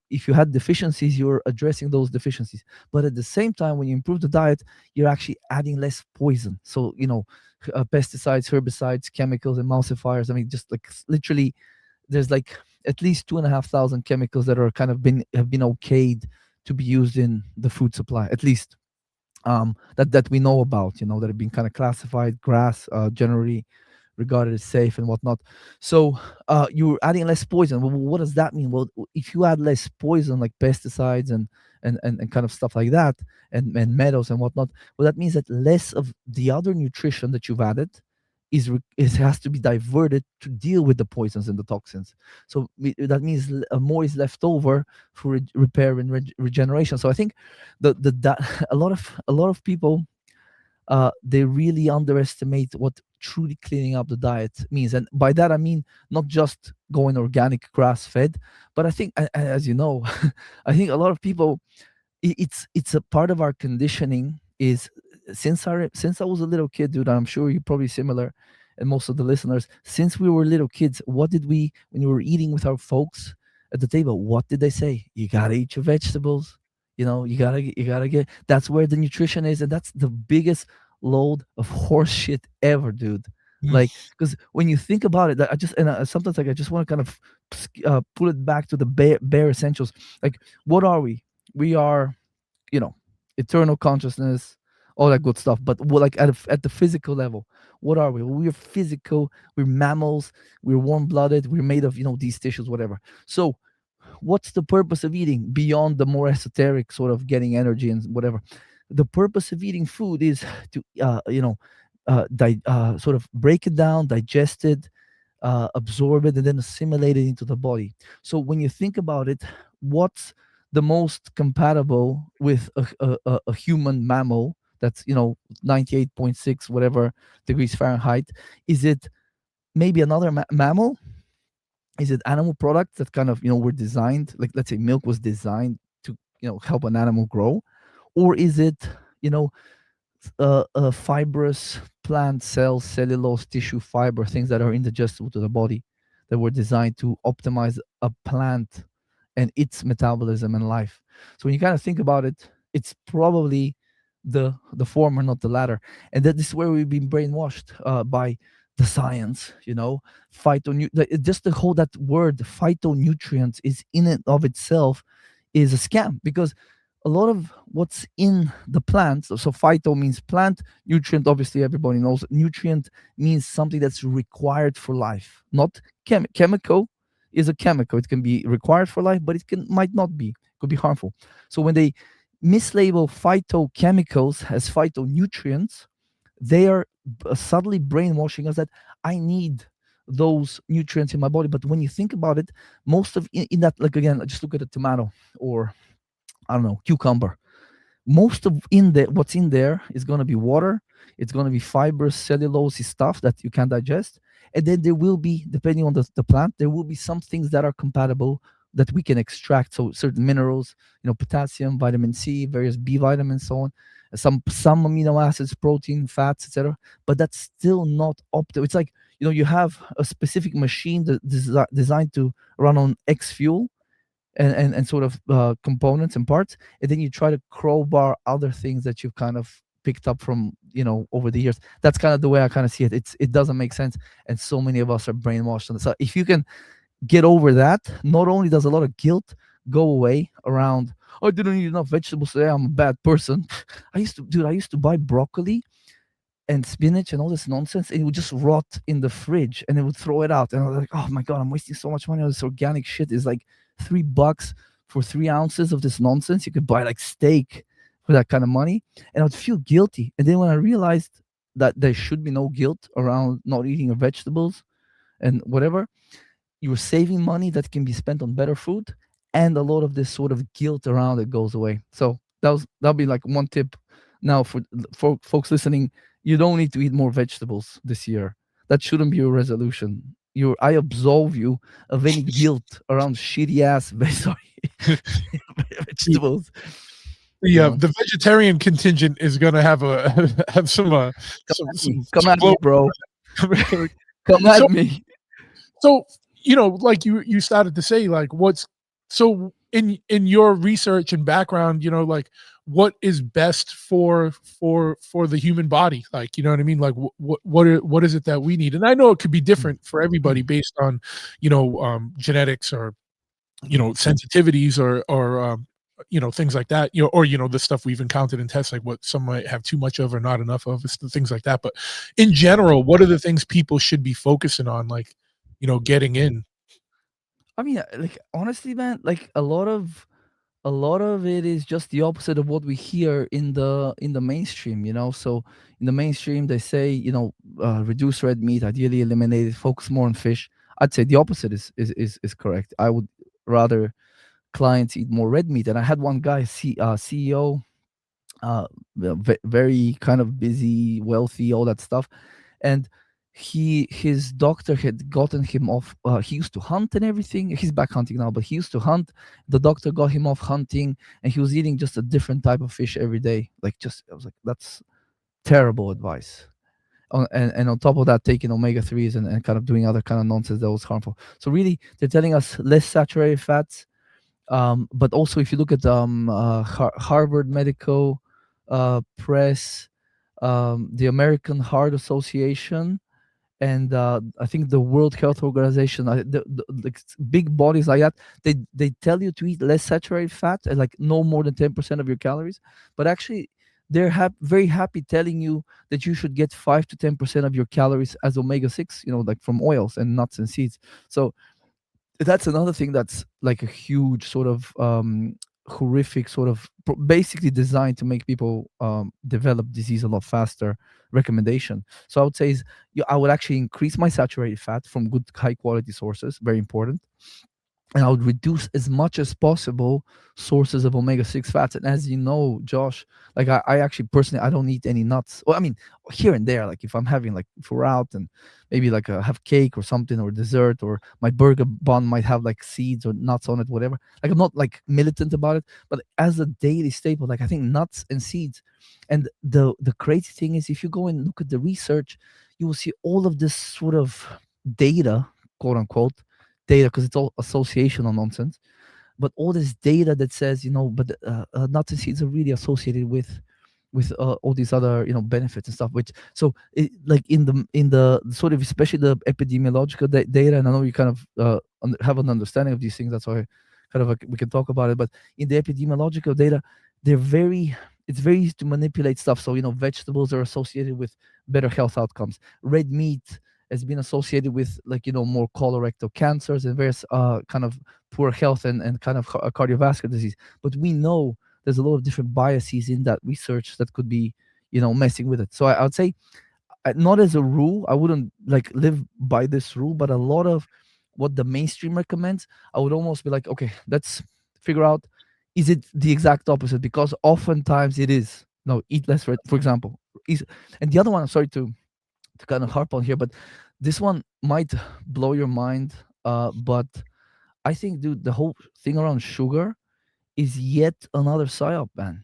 If you had deficiencies, you're addressing those deficiencies. But at the same time, when you improve the diet, you're actually adding less poison. So pesticides, herbicides, chemicals, emulsifiers, I mean, just like literally there's like at least 2,500 chemicals that are kind of have been okayed to be used in the food supply, at least, that we know about, that have been kind of classified, grass, generally regarded as safe and whatnot. So you're adding less poison. Well, what does that mean? Well, if you add less poison, like pesticides and kind of stuff like that, and metals and whatnot, well, that means that less of the other nutrition that you've added has to be diverted to deal with the poisons and the toxins. So that means more is left over for repair and regeneration. So I think that a lot of people, they really underestimate what truly cleaning up the diet means. And by that I mean not just going organic, grass fed, but I think, as you know, I think a lot of people, it's a part of our conditioning is, since I was a little kid, dude. I'm sure you're probably similar, and most of the listeners, since we were little kids, what did we, when we were eating with our folks at the table, what did they say? You gotta eat your vegetables. You gotta get, that's where the nutrition is. And that's the biggest load of horse shit ever, dude. Mm. Like, because when you think about it, sometimes, like, I just want to kind of pull it back to the bare essentials. Like, what are we? We are, you know, eternal consciousness, all that good stuff. But we're like at the physical level, what are we? Well, we're physical. We're mammals. We're warm blooded. We're made of these tissues, whatever. So what's the purpose of eating beyond the more esoteric sort of getting energy and whatever? The purpose of eating food is to sort of break it down, digest it, absorb it, and then assimilate it into the body. So when you think about it, what's the most compatible with a human mammal that's 98.6 whatever degrees Fahrenheit? Is it maybe another mammal? Is it animal products that kind of were designed, like, let's say milk was designed to help an animal grow? Or is it you know fibrous plant cells, cellulose, tissue, fiber, things that are indigestible to the body, that were designed to optimize a plant and its metabolism and life? So when you kind of think about it, it's probably the former, not the latter. And that is where we've been brainwashed by the science, just the whole that word phytonutrients is in and of itself is a scam, because a lot of what's in the plant, so phyto means plant, nutrient obviously everybody knows, nutrient means something that's required for life, not chemical. Is a chemical, it can be required for life, but it can might not be, could be harmful. So when they mislabel phytochemicals as phytonutrients, they are subtly brainwashing us that I need those nutrients in my body. But when you think about it, most of in that, like again, just look at a tomato, or I don't know, cucumber. Most of in there, what's in there is going to be water. It's going to be fibrous cellulose stuff that you can digest, and then there will be, depending on the plant, there will be some things that are compatible that we can extract. So certain minerals, potassium, vitamin C, various B vitamins, so on, some amino acids, protein, fats, etc. But that's still not optimal. It's like, you have a specific machine that designed to run on X fuel, and sort of components and parts, and then you try to crowbar other things that you've kind of picked up from, over the years. That's kind of the way I kind of see it. It doesn't make sense, and so many of us are brainwashed on this. So if you can get over that, not only does a lot of guilt go away around, oh, I didn't eat enough vegetables today, I'm a bad person. I used to buy broccoli and spinach and all this nonsense, and it would just rot in the fridge, and it would throw it out. And I was like, oh my God, I'm wasting so much money on this organic shit. It's like $3 for 3 ounces of this nonsense. You could buy like steak for that kind of money. And I would feel guilty. And then when I realized that there should be no guilt around not eating your vegetables and whatever, you're saving money that can be spent on better food, and a lot of this sort of guilt around it goes away. So that'll be like one tip now for folks listening. You don't need to eat more vegetables this year. That shouldn't be your resolution. I absolve you of any guilt around shitty ass vegetables. The vegetarian contingent is gonna have have some Come at me, bro. Come so at me. so like you started to say, like, what's so in your research and background, like, what is best for the human body, like, you know what I mean, like, what is it that we need? And I know it could be different for everybody based on genetics, or sensitivities, or things like that, or the stuff we've encountered in tests, like what some might have too much of or not enough of, things like that. But in general, what are the things people should be focusing on, like, getting in? I mean, like, honestly, man, like a lot of it is just the opposite of what we hear in the mainstream. So in the mainstream they say, reduce red meat, ideally eliminate it, focus more on fish. I'd say the opposite is correct. I would rather clients eat more red meat. And I had one guy, CEO, very kind of busy, wealthy, all that stuff, and his doctor had gotten him off. He used to hunt and everything. He's back hunting now, but he used to hunt. The doctor got him off hunting, and he was eating just a different type of fish every day. Like, just, I was like, that's terrible advice. And on top of that, taking omega 3s and kind of doing other kind of nonsense that was harmful. So really, they're telling us less saturated fats. But also, if you look at Harvard Medical Press, the American Heart Association, and I think the World Health Organization, like big bodies like that, they tell you to eat less saturated fat and like no more than 10% of your calories. But actually, they're very happy telling you that you should get 5 to 10% of your calories as omega 6, like from oils and nuts and seeds. So that's another thing that's like a huge sort of horrific sort of basically designed to make people develop disease a lot faster recommendation. So I would say I would actually increase my saturated fat from good high quality sources, very important, and I would reduce as much as possible sources of omega 6 fats. And as you know, Josh, like I actually personally, I don't eat any nuts. Well, I mean, here and there, like if I'm having, like, if we're out and maybe like have cake or something, or dessert, or my burger bun might have like seeds or nuts on it, whatever. Like, I'm not like militant about it, but as a daily staple, like I think nuts and seeds. And the crazy thing is, if you go and look at the research, you will see all of this sort of data, quote unquote data, because it's all associational nonsense, but all this data that says, but nuts and seeds are really associated with with all these other benefits and stuff. Which so it, like in the sort of, especially the epidemiological data, and I know you kind of have an understanding of these things. That's why kind of we can talk about it. But in the epidemiological data, they're very it's very easy to manipulate stuff. So vegetables are associated with better health outcomes. Red meat has been associated with, like, more colorectal cancers and various kind of poor health and kind of cardiovascular disease. But we know there's a lot of different biases in that research that could be messing with it. So I would say, not as a rule, I wouldn't like live by this rule, but a lot of what the mainstream recommends, I would almost be like, okay, let's figure out, is it the exact opposite? Because oftentimes it is. No, eat less, for example. Is And the other one, I'm sorry to kind of harp on here, but this one might blow your mind. But I think, dude, the whole thing around sugar is yet another psyop, man.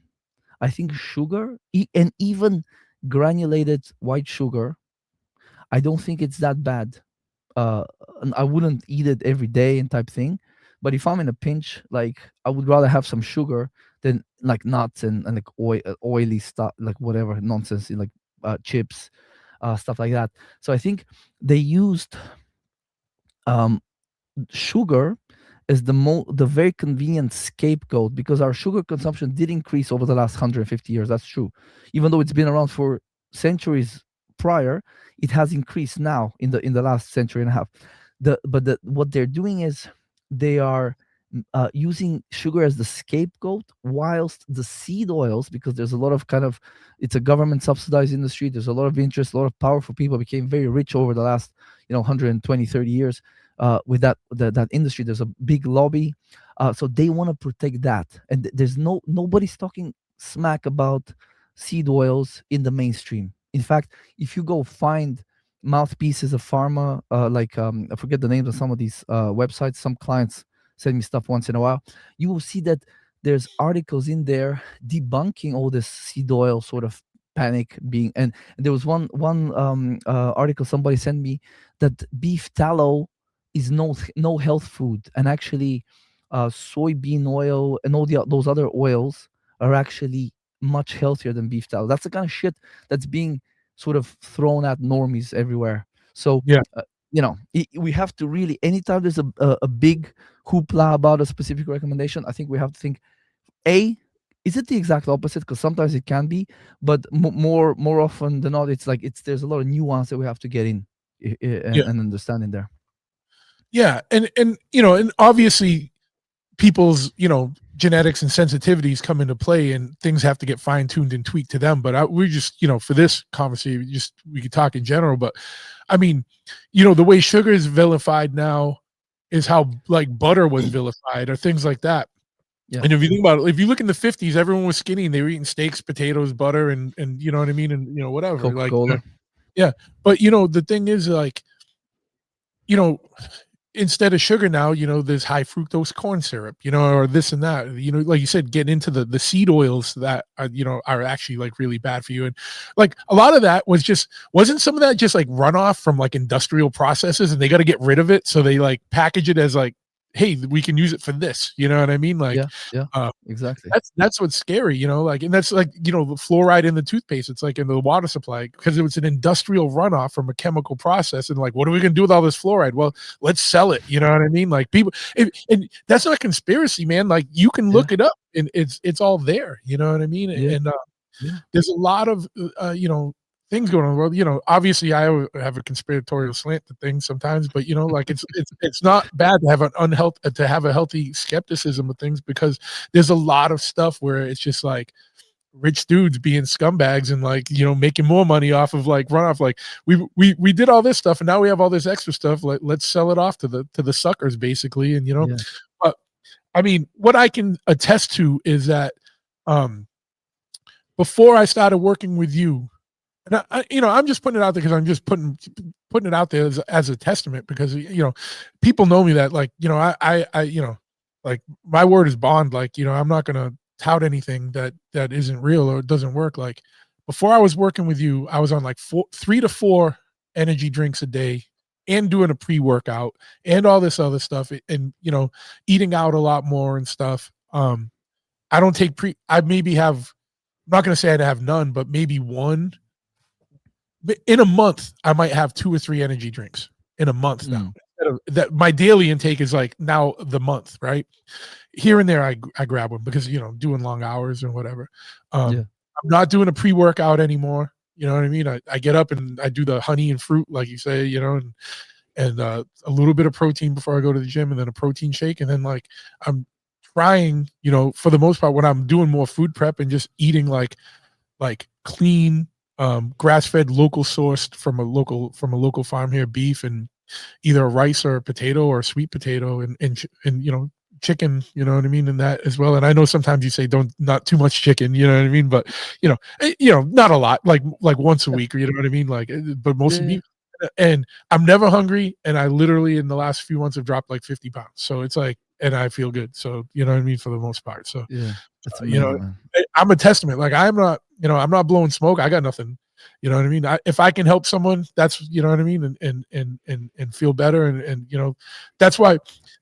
I think sugar, and even granulated white sugar, I don't think it's that bad. Uh, and I wouldn't eat it every day and type thing. But if I'm in a pinch, like, I would rather have some sugar than like nuts and like oily stuff, like whatever nonsense, like chips, stuff like that. So I think they used um, sugar is the very convenient scapegoat, because our sugar consumption did increase over the last 150 years. That's true. Even though it's been around for centuries prior, it has increased now in the last century and a half. What they're doing is they are using sugar as the scapegoat, whilst the seed oils, because there's a lot of kind of, it's a government subsidized industry, there's a lot of interest, a lot of powerful people became very rich over the last 120, 30 years with that industry. There's a big lobby, so they want to protect that, and there's nobody's talking smack about seed oils in the mainstream. In fact, if you go find mouthpieces of pharma, I forget the names of some of these websites, some clients send me stuff once in a while, you will see that there's articles in there debunking all this seed oil sort of panic being. And there was one article somebody sent me, that beef tallow is no health food, and actually soybean oil and all those other oils are actually much healthier than beef tallow. That's the kind of shit that's being sort of thrown at normies everywhere. So Yeah. we have to really, anytime there's a big hoopla about a specific recommendation, I think we have to think, a, is it the exact opposite? Because sometimes it can be, but more often than not, it's like, there's a lot of nuance that we have to get in Yeah. and understand in there. Yeah. And and obviously people's genetics and sensitivities come into play, and things have to get fine-tuned and tweaked to them. But we just for this conversation, we could talk in general. But I mean, the way sugar is vilified now is how, like, butter was vilified, or things like that. Yeah. And if you think about it, if you look in the 50s, everyone was skinny and they were eating steaks, potatoes, butter, and you know what I mean, and whatever, like, Coca-Cola. yeah. But the thing is, like, you know instead of sugar now, there's high fructose corn syrup, or this and that, like you said, get into the seed oils that are, are actually, like, really bad for you. And, like, a lot of that wasn't some of that just, like, runoff from, like, industrial processes, and they got to get rid of it. So they, like, package it as, like, hey, we can use it for this. You know what I mean? Like, Yeah, yeah, uh, exactly. that's what's scary, like, and that's like, the fluoride in the toothpaste. It's like in the water supply, because it was an industrial runoff from a chemical process. And, like, what are we gonna do with all this fluoride? Well, let's sell it. You know what I mean? Like, people, and that's not conspiracy, man. Like, you can Yeah, look it up, and it's all there. You know what I mean? yeah, And yeah, there's a lot of things going on in the world. Obviously, I have a conspiratorial slant to things sometimes, but like, it's not bad to have to have a healthy skepticism of things, because there's a lot of stuff where it's just like rich dudes being scumbags and, like, making more money off of, like, runoff. Like, we did all this stuff, and now we have all this extra stuff. Like, let's sell it off to the suckers, basically. And yeah, but I mean, what I can attest to is that um before I started working with you, and I'm just putting it out there, because I'm just putting it out there as a testament, because people know me, that, like, I like, my word is bond. Like, I'm not gonna tout anything that isn't real or doesn't work. Like, before I was working with you, I was on, like, 3 to 4 energy drinks a day, and doing a pre-workout, and all this other stuff, and eating out a lot more and stuff. I don't take I maybe have not going to say I'd have none, but maybe one. But in a month, I might have 2 or 3 energy drinks in a month now. Mm, Instead of that, my daily intake is like now the month, right? Here and there, I grab one because, doing long hours or whatever. yeah. I'm not doing a pre-workout anymore. You know what I mean? I get up and I do the honey and fruit, like you say, and a little bit of protein before I go to the gym, and then a protein shake, and then like I'm trying, for the most part, when I'm doing more food prep and just eating like clean, grass-fed, local sourced from a local farm here beef, and either a rice or a potato or a sweet potato, and chicken, you know what I mean, and that as well. And I know sometimes you say don't, not too much chicken, you know what I mean, but not a lot, like once a Yeah. week, or you know what I mean, like, but Yeah. mostly Yeah. beef. And I'm never hungry, and I literally in the last few months have dropped like 50 pounds. So it's like, and I feel good. So you know what I mean, for the most part. So Yeah. That's you know, amazing, man. I'm a testament. Like, I'm not blowing smoke. I got nothing. You know what I mean? If I can help someone, that's, you know what I mean, and feel better, and that's why,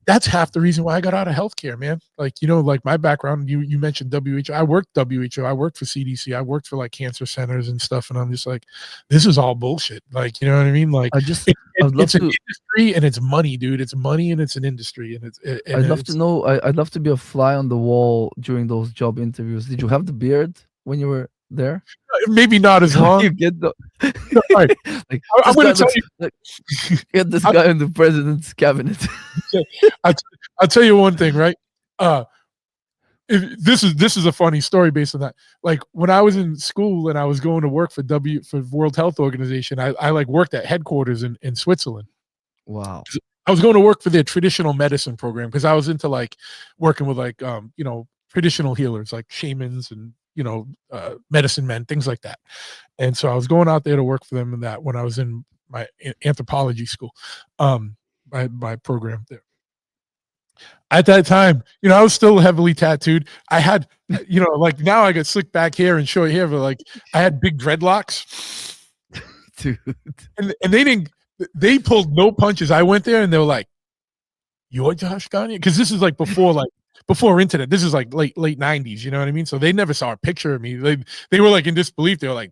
that's half the reason why I got out of healthcare, man. Like, like my background, you mentioned WHO. I worked WHO. I worked for CDC. I worked for like cancer centers and stuff, and I'm just like, this is all bullshit. Like, you know what I mean? Like, I just I'd love it's an to industry, and it's money, dude. It's money, and it's an industry, and I'd love to it's know I'd love to be a fly on the wall during those job interviews. Did you have the beard when you were there? maybe not as So long. you get the No, all right, like, I'm this going guy to tell looks you. like get this I, guy in the president's cabinet. I'll, I'll tell you one thing, right? Uh, this is a funny story based on that. Like, when I was in school and I was going to work for World Health Organization, I like worked at headquarters in Switzerland. Wow. I was going to work for their traditional medicine program because I was into like working with like traditional healers like shamans and medicine men, things like that. And so I was going out there to work for them in that when I was in my anthropology school, my program there. At that time, I was still heavily tattooed. I had, like now I got slick back hair and short hair, but like I had big dreadlocks, Dude. and they pulled no punches. I went there and they were like, "You're Josh Gania?" Because this is like before internet. This is like late '90s. You know what I mean? So they never saw a picture of me. They were like in disbelief. They were like,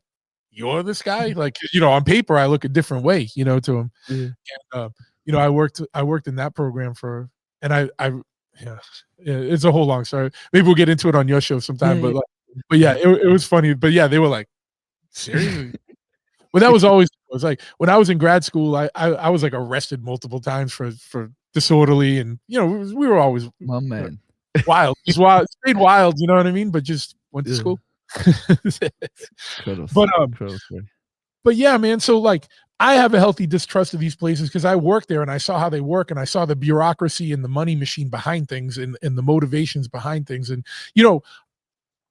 "You're this guy?" Like, on paper I look a different way, to them. Yeah. And I worked in that program and I yeah, it's a whole long story. Maybe we'll get into it on your show Yeah, sometime. yeah. But yeah, it was funny. But yeah, they were like, seriously. Well, that was always, it was like when I was in grad school, I was like arrested multiple times for disorderly, and we were always My man. wild, just wild, stayed wild. You know what I mean? But just went to Yeah. school. Incredible, but incredible story. But yeah, man. So like, I have a healthy distrust of these places because I worked there and I saw how they work, and I saw the bureaucracy and the money machine behind things, and the motivations behind things. And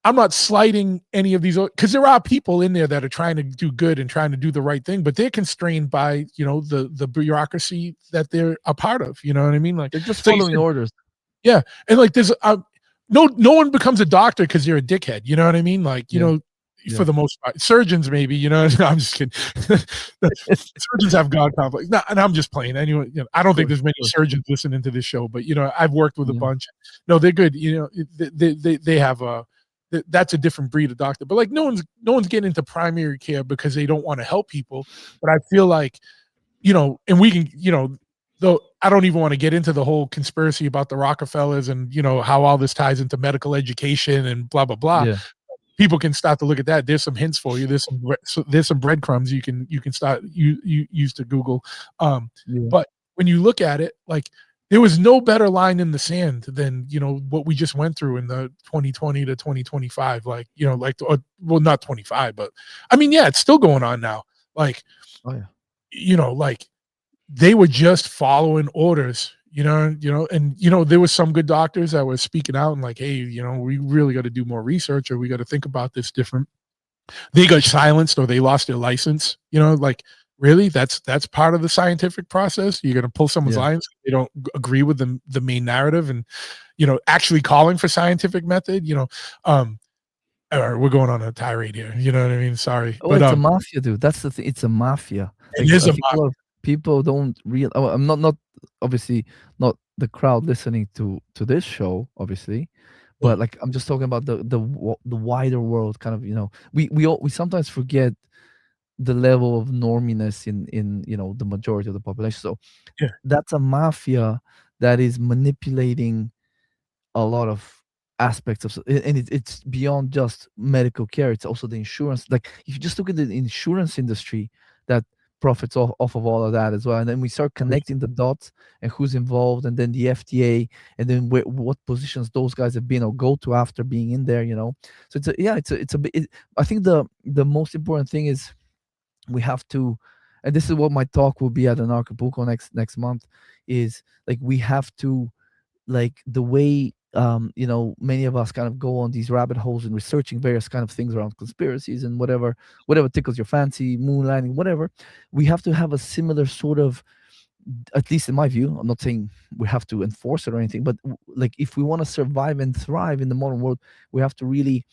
I'm not slighting any of these, because there are people in there that are trying to do good and trying to do the right thing, but they're constrained by the bureaucracy that they're a part of. You know what I mean? Like, They're just so you following said, orders. yeah, and like there's no one becomes a doctor because you're a dickhead. You know what I mean? Like, Yeah. for Yeah. the most part, surgeons maybe. No, I'm just kidding. Surgeons have God complex. No, and I'm just playing. Anyway, I Of don't think course, there's many of course. surgeons listening to this show, but I've worked with a Yeah. bunch. No, they're good. They have a. That's a different breed of doctor. But like, no one's getting into primary care because they don't want to help people. But I feel like, and we can, though I don't even want to get into the whole conspiracy about the Rockefellers and how all this ties into medical education and blah blah blah. Yeah. People can start to look at that. There's some hints for you. There's some breadcrumbs you can start you use to Google. Yeah. But when you look at it, like, there was no better line in the sand than what we just went through in the 2020 to 2025. Like, well, not 25, but I mean, yeah, it's still going on now. Like, Oh, yeah. like, they were just following orders, and there was some good doctors that were speaking out and like, hey, we really got to do more research, or we got to think about this different. They got silenced or they lost their license, like, really, that's part of the scientific process. You're going to pull someone's Yeah. lines, they don't agree with the main narrative, and actually calling for scientific method. All right, we're going on a tirade here, you know what I mean? Sorry, Oh, but it's a mafia, dude. That's the thing. It's a mafia. it Like, is I a think a lot of people don't real. Oh, I'm not obviously not the crowd listening to this show, obviously, Yeah. but like I'm just talking about the wider world, kind of, we sometimes forget the level of norminess in the majority of the population. So Yeah. that's a mafia that is manipulating a lot of aspects of and it's beyond just medical care. It's also the insurance. Like if you just look at the insurance industry that profits off of all of that as well, and then we start connecting the dots and who's involved, and then the FDA, and then what positions those guys have been or go to after being in there. So I think the most important thing is we have to, and this is what my talk will be at an Acapulco next month, is like we have to, like the way many of us kind of go on these rabbit holes and researching various kind of things around conspiracies and whatever tickles your fancy, moon landing, whatever. We have to have a similar sort of, at least in my view, I'm not saying we have to enforce it or anything, but like if we want to survive and thrive in the modern world, we have to really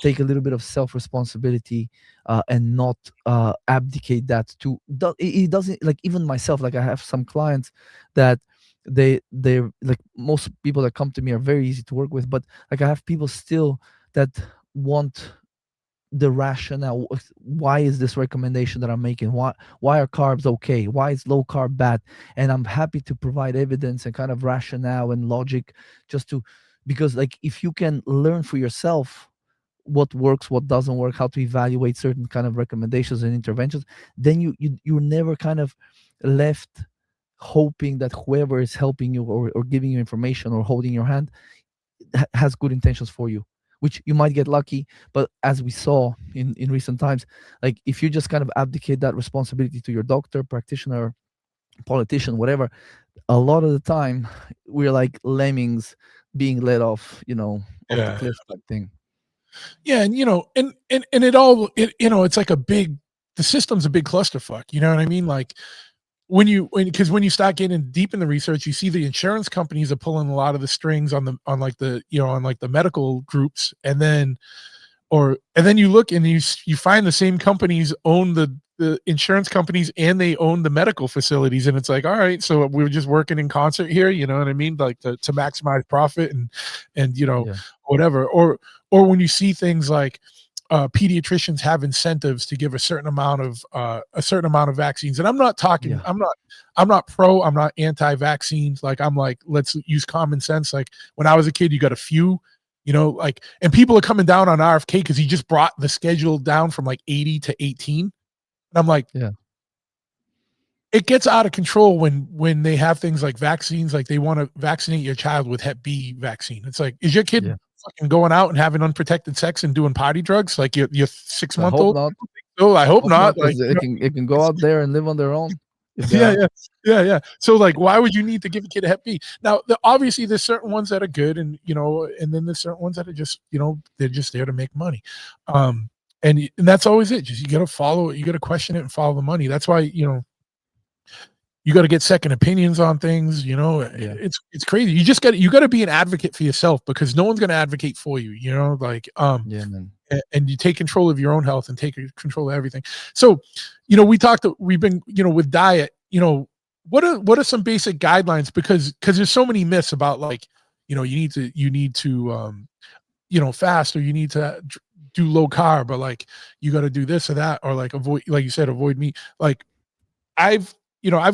take a little bit of self responsibility, and not abdicate that to it doesn't, like even myself, like I have some clients that they're like, most people that come to me are very easy to work with, but like I have people still that want the rationale. Why is this recommendation that I'm making? Why are carbs okay? Why is low carb bad? And I'm happy to provide evidence and kind of rationale and logic, just to, because like if you can learn for yourself what works, what doesn't work, how to evaluate certain kind of recommendations and interventions, then you're never kind of left hoping that whoever is helping you, or giving you information or holding your hand, has good intentions for you, which you might get lucky. But as we saw in recent times, like if you just kind of abdicate that responsibility to your doctor, practitioner, politician, whatever, a lot of the time we're like lemmings being let off, off the Yeah. cliff type thing. Yeah, and and it all it's like a big the system's a big clusterfuck. You know what I mean? Like when you start getting deep in the research, you see the insurance companies are pulling a lot of the strings on like the on like the medical groups, and then you look and you find the same companies own the insurance companies and they own the medical facilities, and it's like, all right, so we're just working in concert here, you know what I mean? Like to maximize profit and Yeah, whatever. Or when you see things like pediatricians have incentives to give a certain amount of vaccines. And yeah, I'm not pro, I'm not anti-vaccines. Like I'm like, let's use common sense. Like when I was a kid, you got a few, like, and people are coming down on RFK because he just brought the schedule down from like 80 to 18. And I'm like, yeah, it gets out of control when they have things like vaccines, like they want to vaccinate your child with Hep B vaccine. It's like, is your kid yeah. fucking going out and having unprotected sex and doing party drugs like your six I month hope old? not. Oh, I hope Hope not, not. Like, because it can go out there and live on their own if they yeah, are. yeah, yeah, yeah. So like, why would you need to give a kid a Hep B? Now, obviously, there's certain ones that are good, and then there's certain ones that are just, they're just there to make money, and that's always it. Just you got to follow it, you got to question it and follow the money. That's why you got to get second opinions on things. Yeah, It's crazy. You got to be an advocate for yourself because no one's going to advocate for you. Like yeah, man. and you take control of your own health and take control of everything. So, we've been, with diet, what are some basic guidelines? Because there's so many myths about like, you need to fast, or you need to do low carb, or like you got to do this or that, or like avoid, like you said, avoid meat. Like I've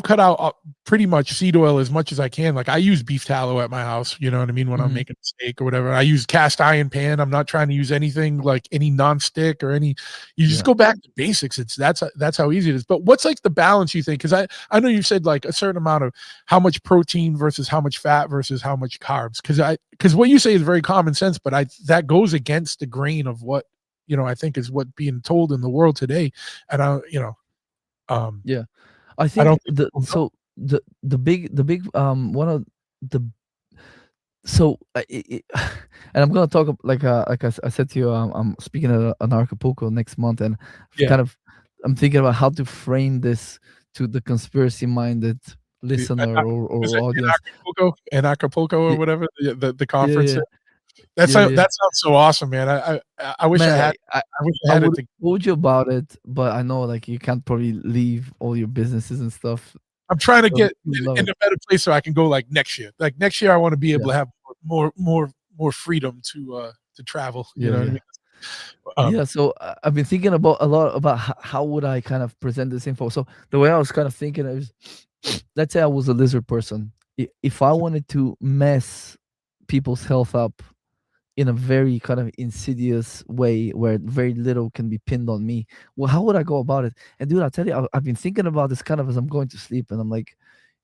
cut out pretty much seed oil as much as I can. Like I use beef tallow at my house, you know what I mean, when I'm Mhm. making a steak or whatever. I use cast iron pan. I'm not trying to use anything like any non-stick or any. You just Yeah, go back to basics. That's how easy it is. But what's like the balance you think? Because I know you said like a certain amount of how much protein versus how much fat versus how much carbs. Because what you say is very common sense, but that goes against the grain of what I think is what being told in the world today. And um yeah. I I think don't think people know. the big one of the so and I'm gonna talk like I said to you, I'm speaking at an Acapulco next month, and Yeah. kind of I'm thinking about how to frame this to the conspiracy minded The listener was or it audience. In Acapulco or Y- whatever, the Yeah, conference yeah, there? yeah, yeah. That sounds so awesome, man. I wish Man, like I wish I I had it would to. have told you about it, but I know like you can't probably leave all your businesses and stuff. I'm trying to So get you would love in it. a better place so I can go, like, next year. Like, next year, I wanna be Yeah, able to have more more freedom to travel. You Yeah, know what I yeah. mean? Um, Yeah, so I've been thinking about a lot about how would I kind of present this info. So the way I was kind of thinking is, let's say I was a lizard person. If I wanted to mess people's health up in a very kind of insidious way where very little can be pinned on me, well, how would I go about it? And dude, I'll tell you, I've been thinking about this kind of as I'm going to sleep, and I'm like,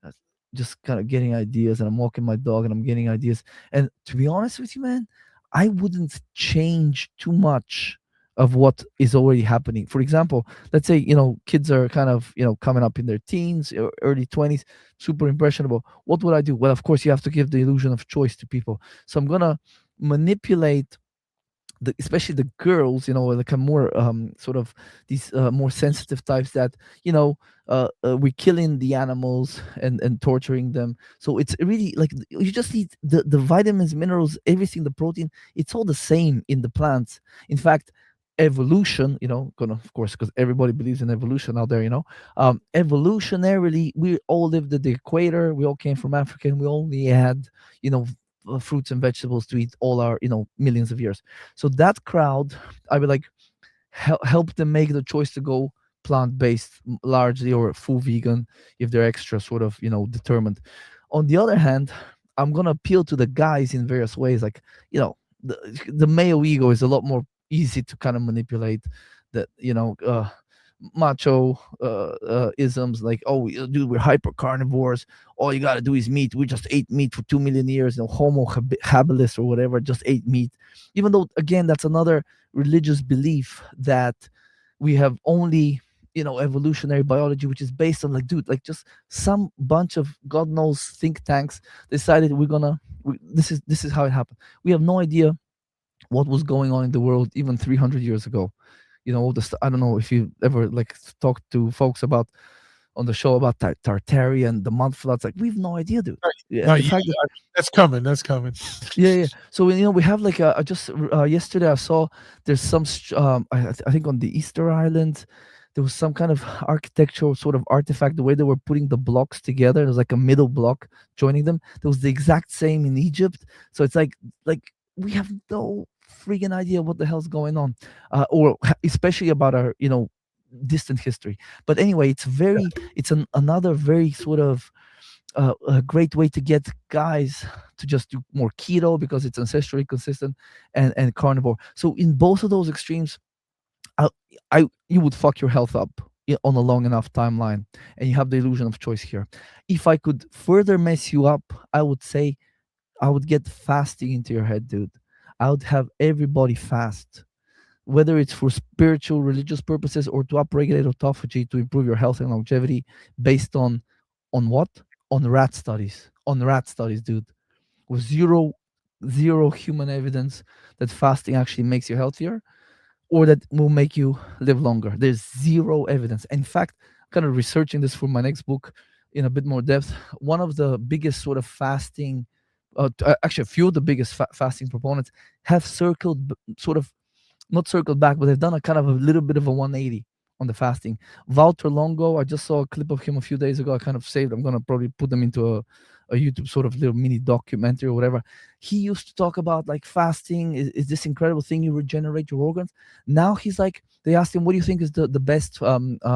uh, just kind of getting ideas, and I'm walking my dog, and I'm getting ideas. And to be honest with you, man, I wouldn't change too much of what is already happening. For example, let's say kids are kind of coming up in their teens or early 20s, super impressionable. What would I do? Well, of course, you have to give the illusion of choice to people. So I'm gonna manipulate especially the girls, like a more sort of these more sensitive types that we're killing the animals and torturing them. So it's really like you just need the vitamins, minerals, everything, the protein. It's all the same in the plants. In fact, evolution, gonna, of course, because everybody believes in evolution out there, evolutionarily we all lived at the equator, we all came from Africa, and we only had you know fruits and vegetables to eat all our millions of years. So that crowd, I would like help them make the choice to go plant-based largely, or full vegan if they're extra sort of determined. On the other hand, I'm gonna appeal to the guys in various ways, like you know the, the male ego is a lot more easy to kind of manipulate. That macho isms, like, oh, dude, we're hyper carnivores, all you got to do is meat, we just ate meat for 2 million years, homo habilis or whatever, just ate meat. Even though, again, that's another religious belief that we have only evolutionary biology, which is based on, like, dude, like, just some bunch of god knows think tanks decided this is how it happened. We have no idea what was going on in the world even 300 years ago. All the I don't know if you ever like talked to folks about on the show about Tartaria and the mud floods. Like, we have no idea, dude. right. Yeah, No, the yeah, fact that, that's coming. That's coming. yeah, yeah. So we have like I just yesterday I saw there's some I think on the Easter Island there was some kind of architectural sort of artifact. The way they were putting the blocks together, there's like a middle block joining them. There was the exact same in Egypt. So it's like we have no freaking idea what the hell's going on, or especially about our distant history. But anyway, it's another very sort of a great way to get guys to just do more keto because it's ancestrally consistent, and carnivore. So in both of those extremes, I, you would fuck your health up on a long enough timeline, and you have the illusion of choice here. If I could further mess you up, I would say I would get fasting into your head, dude. I would have everybody fast, whether it's for spiritual, religious purposes, or to upregulate autophagy to improve your health and longevity, based on what? On rat studies, dude, with zero human evidence that fasting actually makes you healthier or that will make you live longer. There's zero evidence. In fact, kind of researching this for my next book in a bit more depth. One of the biggest sort of fasting, actually a few of the biggest fasting proponents have sort of not circled back, but they've done a kind of a little bit of a 180 on the fasting. Walter Longo, I just saw a clip of him a few days ago. I kind of saved. I'm gonna probably put them into a YouTube sort of little mini documentary or whatever. He used to talk about like fasting is this incredible thing, you regenerate your organs. Now he's like, they asked him, what do you think is the best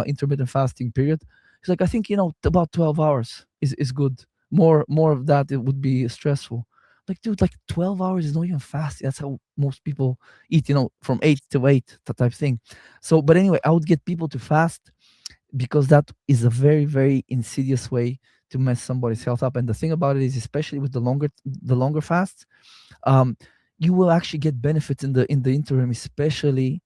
intermittent fasting period? He's like, I think about 12 hours is good. More of that, it would be stressful. Like, dude, like 12 hours is not even fasting. That's how most people eat, from 8 to 8, that type thing. So, but anyway, I would get people to fast because that is a very, very insidious way to mess somebody's health up. And the thing about it is, especially with the longer fasts, um, you will actually get benefits in the interim, especially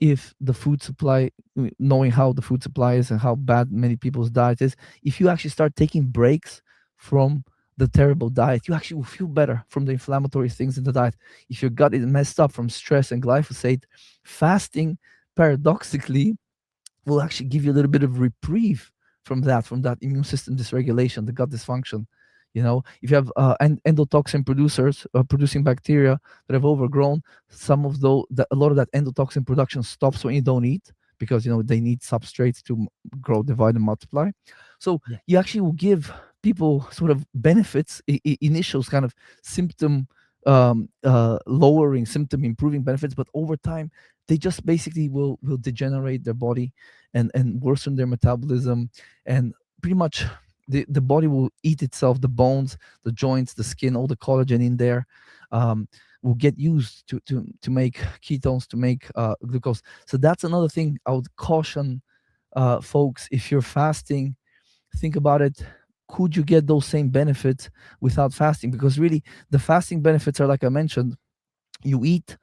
if the food supply, knowing how the food supply is and how bad many people's diet is. If you actually start taking breaks from the terrible diet, you actually will feel better from the inflammatory things in the diet. If your gut is messed up from stress and glyphosate, fasting paradoxically will actually give you a little bit of reprieve from that immune system dysregulation, the gut dysfunction. If you have endotoxin producers producing bacteria that have overgrown, a lot of that endotoxin production stops when you don't eat, because they need substrates to grow, divide, and multiply. So Yeah. you actually will give people sort of benefits, initial kind of symptom lowering symptom improving benefits, but over time they just basically will degenerate their body and worsen their metabolism, and pretty much the body will eat itself, the bones, the joints, the skin, all the collagen in there um, will get used to make ketones, to make glucose. So that's another thing I would caution folks. If you're fasting, think about it. Could you get those same benefits without fasting? Because really, the fasting benefits are, like I mentioned, you eat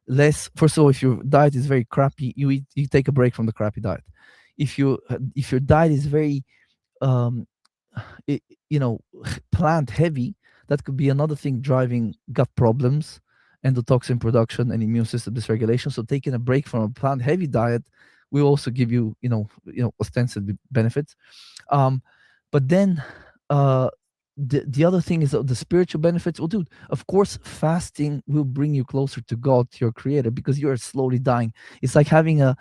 less. First of all, if your diet is very crappy, you take a break from the crappy diet. If your diet is very um, it, you know plant heavy, that could be another thing driving gut problems, endotoxin production, and immune system dysregulation. So taking a break from a plant heavy diet will also give you ostensibly benefits. um but then uh the other thing is the spiritual benefits. Well, dude, of course fasting will bring you closer to God, to your creator, because you are slowly dying. It's like having a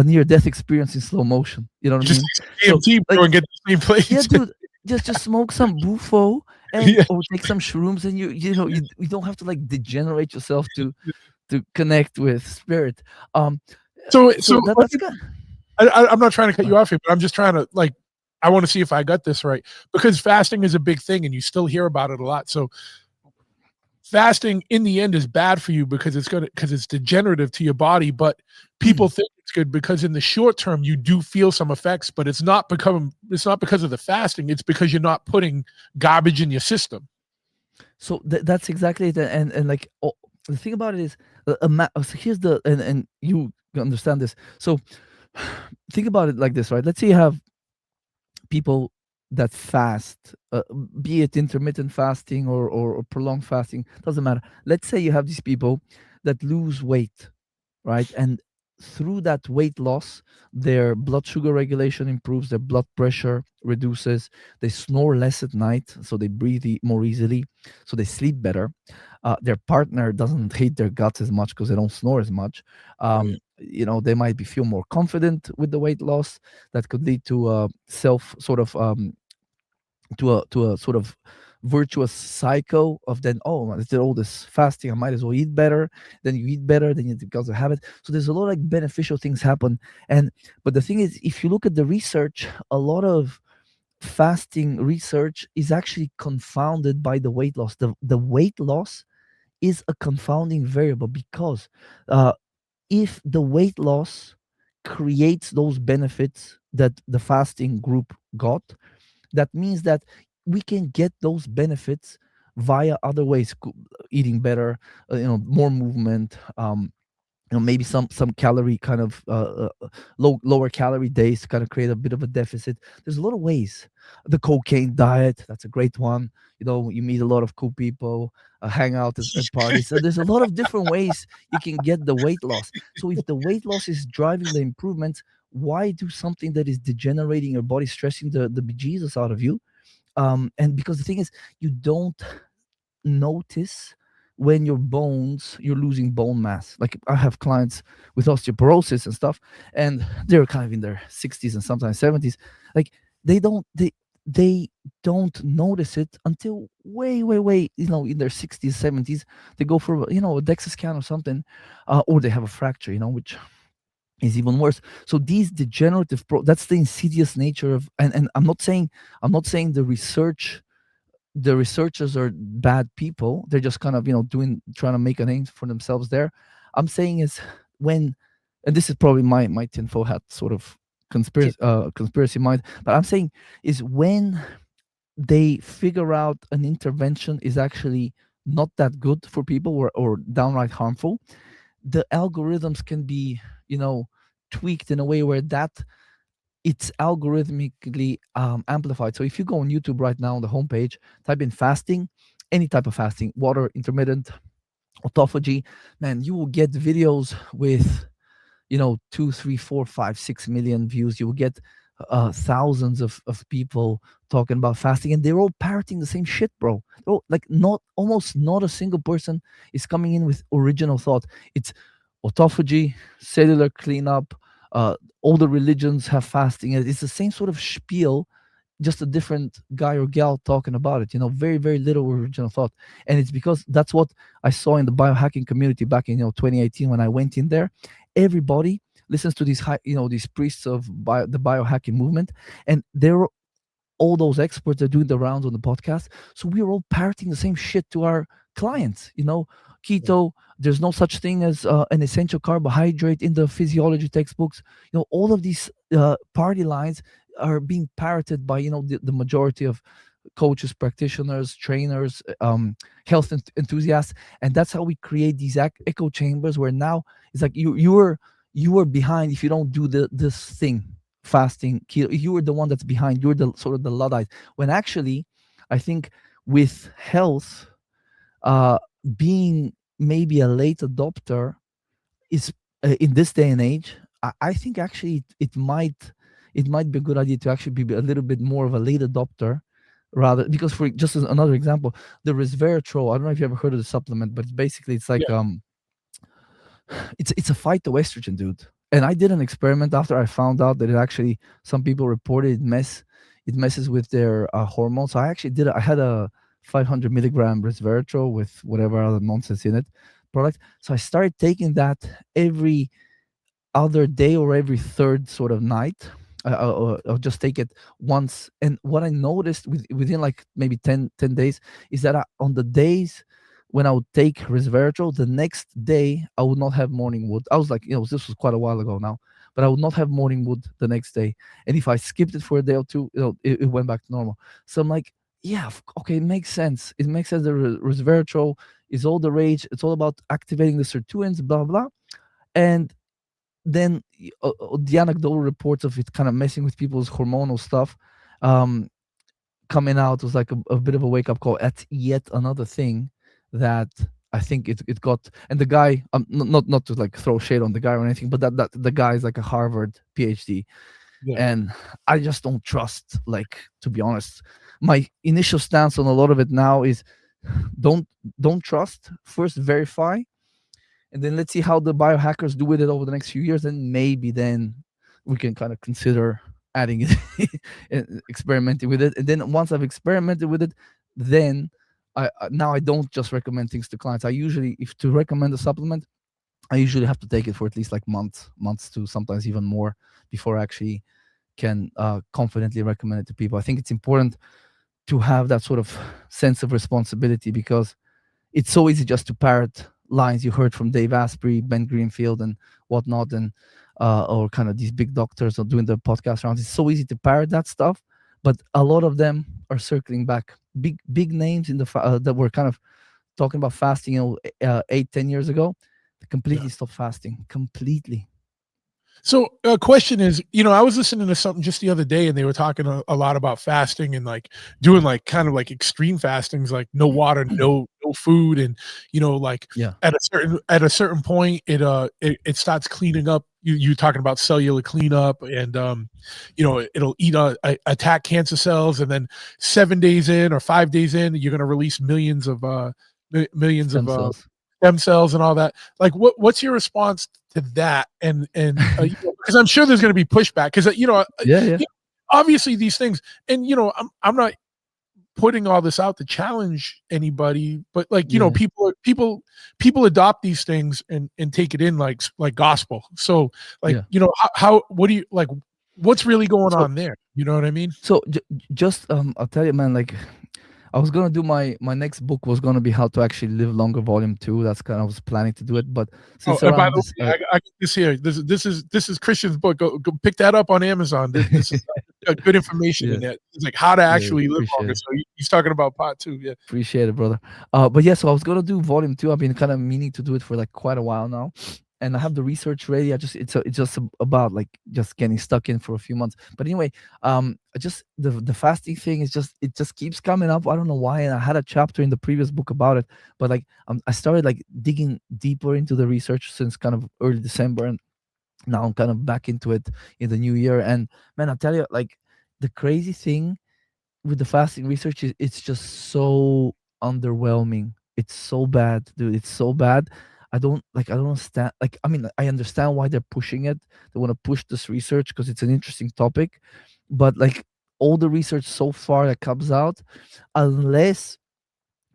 near death experience in slow motion, you know what I Just mean? take So some DMT, bro, like, and get the same yeah, place. dude, just smoke some bufo and Yeah. or take some shrooms, and you don't have to like degenerate yourself to connect with spirit. Um, So so let that's me, good. I'm not trying to cut you off here, but I'm just trying to like, I want to see if I got this right, because fasting is a big thing and you still hear about it a lot. So fasting in the end is bad for you because it's degenerative to your body, but people think it's good because in the short term you do feel some effects, but it's not because of the fasting, it's because you're not putting garbage in your system. So that's exactly it. And like, the thing about it is, so here's the and you understand this. So think about it like this, right? Let's say you have people that fast, be it intermittent fasting or prolonged fasting, doesn't matter. Let's say you have these people that lose weight, right? And through that weight loss, their blood sugar regulation improves, their blood pressure reduces, they snore less at night, so they breathe more easily, so they sleep better. Their partner doesn't hate their guts as much because they don't snore as much. They might be feel more confident with the weight loss. That could lead to a self sort of to a sort of virtuous cycle of, then, oh, I did all this fasting, I might as well eat better. Then you eat better, then it becomes a habit. So there's a lot of like beneficial things happen. And but the thing is, if you look at the research, a lot of fasting research is actually confounded by the weight loss. The weight loss is a confounding variable, because uh, if the weight loss creates those benefits that the fasting group got, that means that we can get those benefits via other ways: eating better, more movement, maybe some calorie kind of lower calorie days to kind of create a bit of a deficit. There's a lot of ways. The cocaine diet, that's a great one. You meet a lot of cool people, hang out at parties. So there's a lot of different ways you can get the weight loss. So if the weight loss is driving the improvements, why do something that is degenerating your body, stressing the bejesus out of you? And because the thing is, you don't notice when you're losing bone mass. Like, I have clients with osteoporosis and stuff, and they're kind of in their 60s and sometimes 70s. Like, they don't notice it until way in their 60s, 70s. They go for a DEXA scan or something, or they have a fracture, which is even worse. So these degenerative that's the insidious nature of. And I'm not saying the researchers are bad people. They're just kind of trying to make a name for themselves there. I'm saying is, when, and this is probably my tinfoil hat sort of conspiracy mind, but I'm saying is, when they figure out an intervention is actually not that good for people, or downright harmful, the algorithms can be tweaked in a way where that it's algorithmically amplified. So if you go on YouTube right now on the homepage, type in fasting, any type of fasting, water, intermittent, autophagy, man, you will get videos with 2, 3, 4, 5, 6 million views. You will get thousands of people talking about fasting, and they're all parroting the same shit, bro. Like, not almost not a single person is coming in with original thought. It's autophagy, cellular cleanup. All the religions have fasting. It's the same sort of spiel. just a different guy or gal talking about it. Very, very little original thought. And it's because that's what I saw in the biohacking community back in 2018 when I went in there. Everybody listens to these these priests of the biohacking movement, and they're all those experts are doing the rounds on the podcast. So we're all parroting the same shit to our clients. Yeah. Keto. There's no such thing as an essential carbohydrate in the physiology textbooks. All of these party lines are being parroted by the majority of coaches, practitioners, trainers, health enthusiasts, and that's how we create these echo chambers where now it's like you are behind if you don't do this thing, fasting, keto. You are the one that's behind. You're the sort of the luddite. When actually, I think with health, uh, being maybe a late adopter is in this day and age. I think actually it might be a good idea to actually be a little bit more of a late adopter rather, because for just as another example, the resveratrol. I don't know if you ever heard of the supplement, but basically it's like Yeah. it's a phytoestrogen, dude. And I did an experiment after I found out that it actually, some people reported it messes with their hormones. So I actually did. I had a 500 milligram resveratrol with whatever other nonsense in it product. So I started taking that every other day or every third sort of night. I'll just take it once. And what I noticed within like maybe 10 days is that on the days when I would take resveratrol, the next day I would not have morning wood. I was like, this was quite a while ago now, but I would not have morning wood the next day. And if I skipped it for a day or two, it went back to normal. So I'm like, yeah, okay, it makes sense. It makes sense. The resveratrol is all the rage. It's all about activating the sirtuins, blah, blah. And then the anecdotal reports of it kind of messing with people's hormonal stuff um, coming out was like a bit of a wake up call at yet another thing that I think it got. And the guy, not to like throw shade on the guy or anything, but that the guy is like a Harvard PhD, Yeah. and I just don't trust. Like, to be honest, my initial stance on a lot of it now is don't don't trust. First, verify, and then let's see how the biohackers do with it over the next few years, and maybe then we can kind of consider adding it and experimenting with it. And then once I've experimented with it, then now I don't just recommend things to clients. I usually, if to recommend a supplement, I usually have to take it for at least like months to sometimes even more before I actually can confidently recommend it to people. I think it's important to have that sort of sense of responsibility, because it's so easy just to parrot lines you heard from Dave Asprey, Ben Greenfield, and whatnot, and or kind of these big doctors are doing the podcast rounds. It's so easy to parrot that stuff, but a lot of them are circling back. Big names in the that were kind of talking about fasting, 8-10 years ago, they Yeah. completely stopped fasting completely. So, question is, I was listening to something just the other day, and they were talking a lot about fasting and like doing like kind of like extreme fastings, like no water, no food, and like Yeah, at a certain point, it starts cleaning up. You talking about cellular cleanup, and it'll attack cancer cells, and then 7 days in or 5 days in, you're going to release millions of stem cells. stem cells and all that. Like, what's your response to that? And because I'm sure there's going to be pushback, because Yeah, yeah, obviously these things, and I'm not putting all this out to challenge anybody, but like yeah. people adopt these things and take it in like gospel. So like Yeah. how what do you like? What's really going So on there? You know what I mean? just I'll tell you, man. Like, I was gonna do my next book was gonna be how to actually live longer, volume 2. That's kind of, I was planning to do it, but Oh, since and by around the this, way, I got this here. This is Christian's book. Go pick that up on Amazon. This is good information in yeah, there. It's like how to yeah, actually live appreciate longer. it. So he's talking about part two. Yeah, Appreciate it, brother. But yeah, so I was gonna do volume 2. I've been kind of meaning to do it for like quite a while now, and I have the research ready. It's just about like just getting stuck in for a few months. But anyway, just the fasting thing is just, it just keeps coming up. I don't know why. And I had a chapter in the previous book about it, but like I started like digging deeper into the research since kind of early December, and now I'm kind of back into it in the new year. And man, I tell you, like, the crazy thing with the fasting research is it's just so underwhelming. It's so bad, dude. It's so bad. I don't understand. Like, I mean, I understand why they're pushing it. They want to push this research because it's an interesting topic, but like, all the research so far that comes out, unless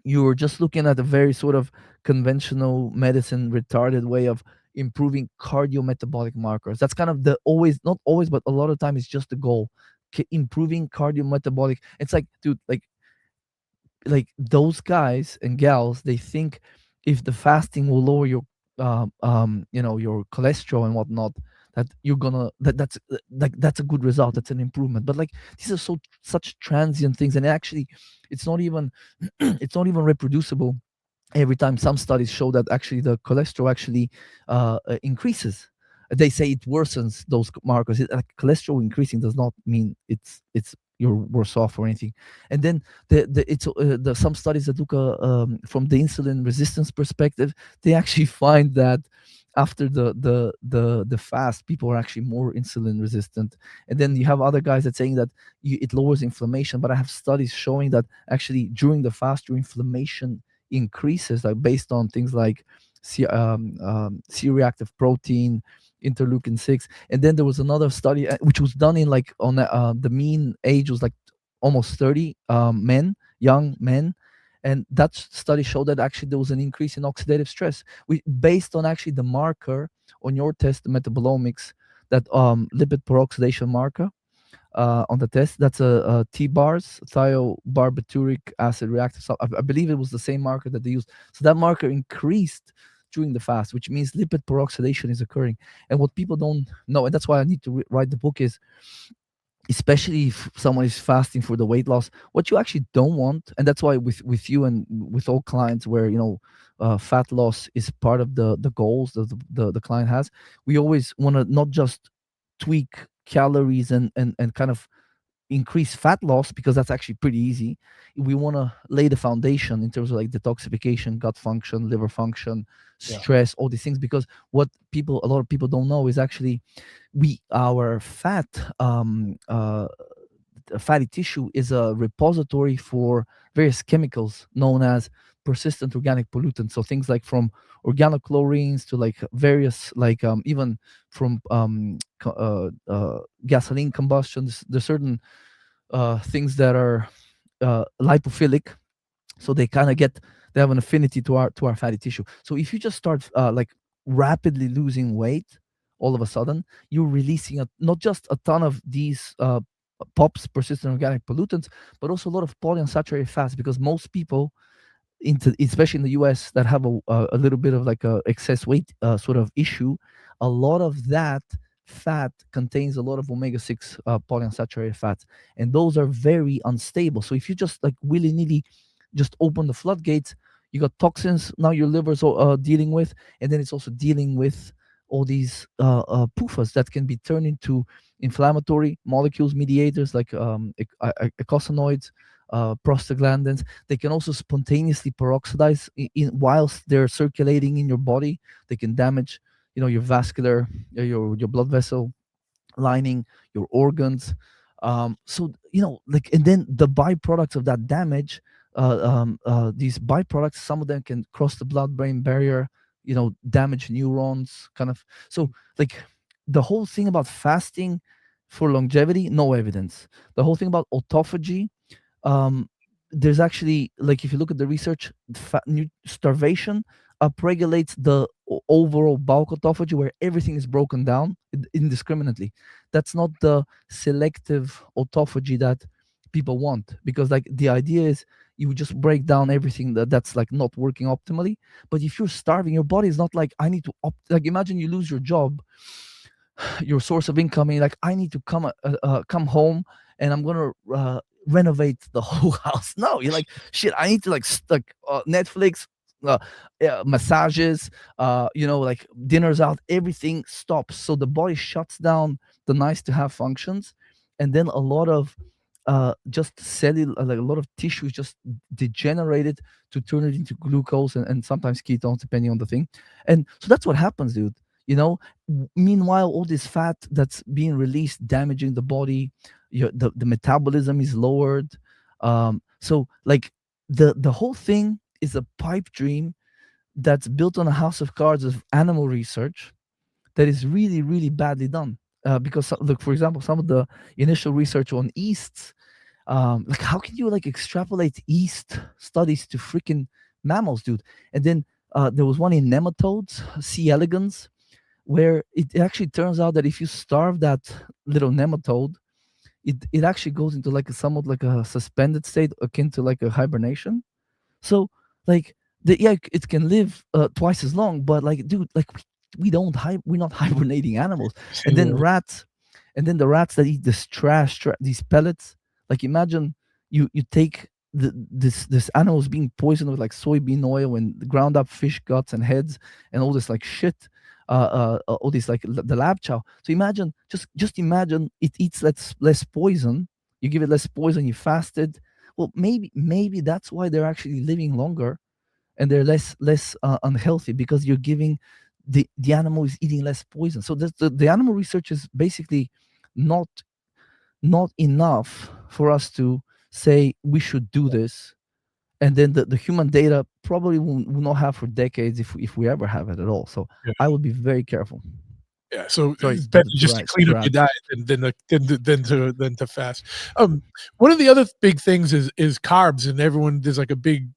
you're just looking at a very sort of conventional medicine retarded way of improving cardiometabolic markers. That's kind of the always, not always, but a lot of time it's just the goal. Improving cardiometabolic. It's like, dude, like those guys and gals, they think if the fasting will lower your your cholesterol and whatnot, that you're gonna that's like that's a good result, that's an improvement. But like these are such transient things, and actually it's not even it's not even reproducible every time. Some studies show that actually the cholesterol actually increases. They say it worsens those markers. Like cholesterol increasing does not mean it's you're worse off or anything. And then the some studies that look from the insulin resistance perspective, they actually find that after the fast, people are actually more insulin resistant. And then you have other guys that saying that it lowers inflammation, but I have studies showing that actually during the fast your inflammation increases, like based on things like C-reactive protein, interleukin 6. And then there was another study which was done in like on the mean age was like almost 30 men, young men. And that study showed that actually there was an increase in oxidative stress, based on actually the marker on your test, the metabolomics, that lipid peroxidation marker on the test. That's a T-bars, thiobarbituric acid reactive. So I believe it was the same marker that they used. So that marker increased during the fast, which means lipid peroxidation is occurring. And what people don't know, and that's why I need to write the book, is especially if someone is fasting for the weight loss, what you actually don't want, and that's why with you and with all clients where fat loss is part of the goals that the client has, we always want to not just tweak calories and kind of increase fat loss, because that's actually pretty easy. We want to lay the foundation in terms of like detoxification, gut function, liver function, Yeah. stress, all these things. Because what a lot of people don't know is actually our fat, fatty tissue is a repository for various chemicals known as persistent organic pollutants. So things like from organochlorines to like various like even from gasoline combustions. There's certain things that are lipophilic, so they have an affinity to our fatty tissue. So if you just start like rapidly losing weight, all of a sudden you're releasing not just a ton of these pops, persistent organic pollutants, but also a lot of polyunsaturated fats, because most people especially in the US, that have a little bit of like a excess weight sort of issue, a lot of that fat contains a lot of omega-6 polyunsaturated fats, and those are very unstable. So if you just like willy-nilly just open the floodgates, you got toxins now your liver's dealing with, and then it's also dealing with all these PUFAs that can be turned into inflammatory molecules, mediators like eicosanoids, prostaglandins. They can also spontaneously peroxidize whilst they're circulating in your body. They can damage, your vascular, your blood vessel lining, your organs. So like, and then the byproducts of that damage, these byproducts, some of them can cross the blood-brain barrier, damage neurons, kind of. So like the whole thing about fasting for longevity, no evidence. The whole thing about autophagy, um, there's actually, like, if you look at the research, starvation upregulates the overall bulk autophagy, where everything is broken down indiscriminately. That's not the selective autophagy that people want, because like the idea is you would just break down everything that's like not working optimally. But if you're starving, your body is not like, I need to like, imagine you lose your job, your source of income, and you're like, I need to come home and I'm gonna renovate the whole house. No, you're like, shit, I need to like Netflix, uh, massages, like dinners out, everything stops. So the body shuts down the nice to have functions, and then a lot of just cellular, like a lot of tissue is just degenerated to turn it into glucose and sometimes ketones, depending on the thing. And so that's what happens, dude. Meanwhile, all this fat that's being released, damaging the body, the metabolism is lowered. So like the whole thing is a pipe dream that's built on a house of cards of animal research that is really, really badly done. Because look, for example, some of the initial research on yeasts Like, how can you like extrapolate yeast studies to freaking mammals, dude? And then there was one in nematodes, C. elegans, where it actually turns out that if you starve that little nematode, it actually goes into like a somewhat like a suspended state akin to like a hibernation. So like yeah, it can live twice as long, but like dude, like we don't we're not hibernating animals. And then Yeah. rats, and then the rats that eat this trash, these pellets. Like imagine you take this animal is being poisoned with like soybean oil and ground up fish guts and heads and all this like shit, all this like the lab chow. So imagine, just imagine it eats less poison. You give it less poison. You fasted. Well, maybe that's why they're actually living longer and they're less unhealthy, because you're giving the animal is eating less poison. So the animal research is basically not not enough for us to say we should do this, and then the human data probably will not have for decades if we ever have it at all. So Yeah. I would be very careful. Yeah, so Sorry it's better to just to rise clean to up your add. diet than to fast. One of the other big things is carbs, and everyone there's like a big,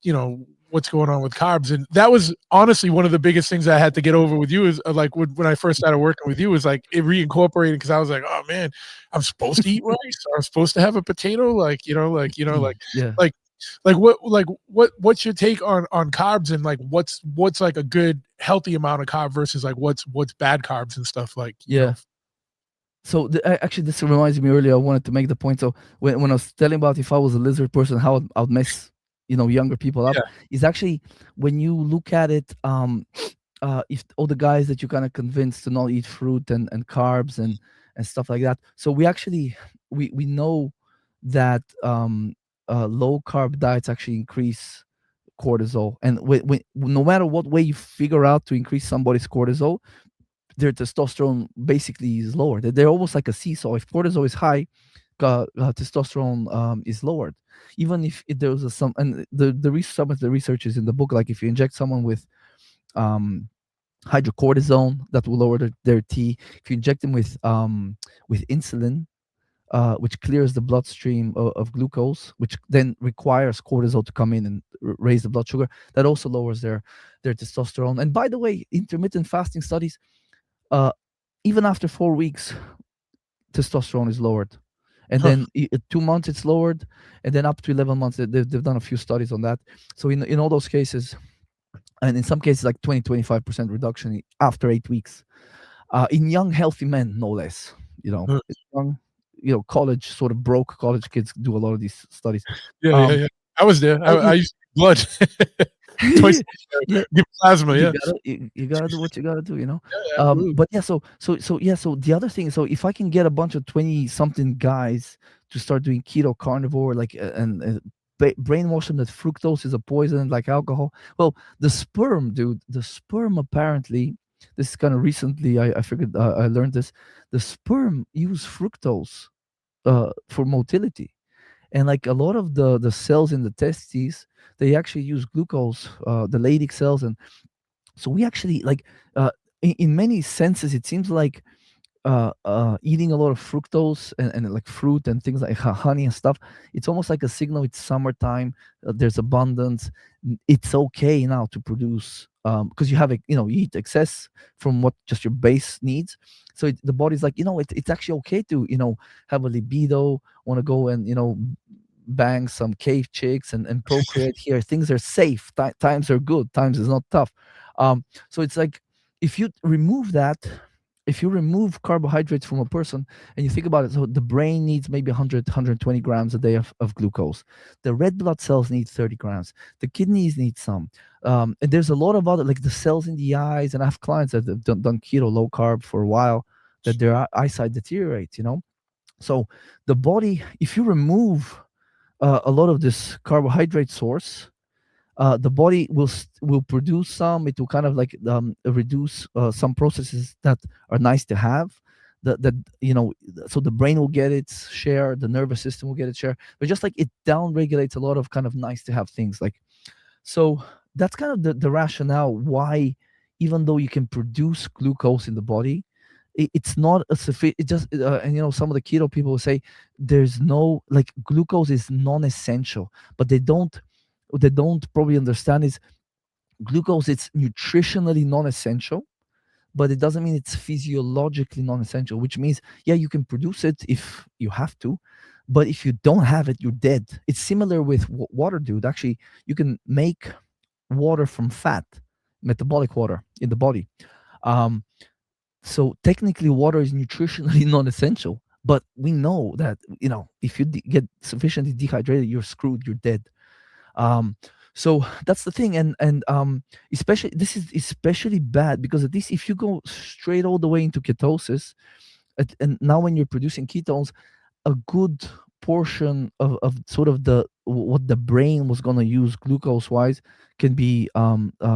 what's going on with carbs, and that was honestly one of the biggest things I had to get over with you is like when I first started working with you was like it reincorporating because I was like, oh man, I'm supposed to eat rice, I'm supposed to have a potato, Yeah. like what's your take on carbs and like what's like a good healthy amount of carb versus like what's bad carbs and stuff Yeah. So actually, this reminds me earlier. I wanted to make the point. So when I was telling about if I was a lizard person, how I'd mess younger people up, yeah is actually when you look at it. If all the guys that you kind of convince to not eat fruit and carbs and stuff like that. So we actually we know that low carb diets actually increase cortisol, and no matter what way you figure out to increase somebody's cortisol, their testosterone basically is lower. They're almost like a seesaw. If cortisol is high, testosterone is lowered. Even if there was some, and some of the research is in the book. Like if you inject someone with um, hydrocortisone, that will lower their T. If you inject them with insulin, which clears the bloodstream of glucose, which then requires cortisol to come in and raise the blood sugar, that also lowers their testosterone. And by the way, intermittent fasting studies, uh, even after 4 weeks, testosterone is lowered. And huh, then 2 months it's lowered, and then up to 11 months they've done a few studies on that. So in all those cases, and in some cases like 20-25% reduction after 8 weeks, in young healthy men, no less. huh. Young, college sort of broke college kids do a lot of these studies. Yeah. um I was there. oh, I used blood twice a yeah, give plasma. you Yeah, gotta you gotta do what you gotta do. yeah, absolutely. But yeah, so the other thing, so if I can get a bunch of 20 something guys to start doing keto carnivore, like and brainwash them that fructose is a poison like alcohol. Well, the sperm, dude, the sperm apparently, this is kind of recently I figured, I learned this. The sperm use fructose for motility, and like a lot of the cells in the testes, they actually use glucose, the Leydig cells. And so we actually like, in many senses it seems like eating a lot of fructose and like fruit and things like honey and stuff, it's almost like a signal it's summertime, there's abundance, it's okay now to produce, because you have you eat excess from what just your base needs. So the body's like, it's actually okay to have a libido, want to go and bang some cave chicks and procreate here. Things are safe. Times are good. Times is not tough. So it's like, if you remove that, if you remove carbohydrates from a person and you think about it, so the brain needs maybe 100 grams a day of glucose. The red blood cells need 30 grams. The kidneys need some. And there's a lot of other, like the cells in the eyes. And I have clients that have done keto low carb for a while, that their eyesight deteriorates. So the body, if you remove a lot of this carbohydrate source, the body will produce some. It will kind of like reduce some processes that are nice to have. That so the brain will get its share, the nervous system will get its share, but just like it down regulates a lot of kind of nice to have things. Like, so that's kind of the rationale why, even though you can produce glucose in the body, it's not a sufficient. It just and some of the keto people will say there's no, like, glucose is non-essential, but they don't probably understand is glucose, it's nutritionally non-essential, but it doesn't mean it's physiologically non-essential, which means, yeah, you can produce it if you have to, but if you don't have it, you're dead. It's similar with water, dude. Actually, you can make water from fat, metabolic water in the body. um, so technically water is nutritionally non-essential, but we know that, if you get sufficiently dehydrated, you're screwed, you're dead. um so that's the thing. And especially, this is especially bad because at least if you go straight all the way into ketosis, and now when you're producing ketones, a good portion of sort of what the brain was going to use glucose wise can be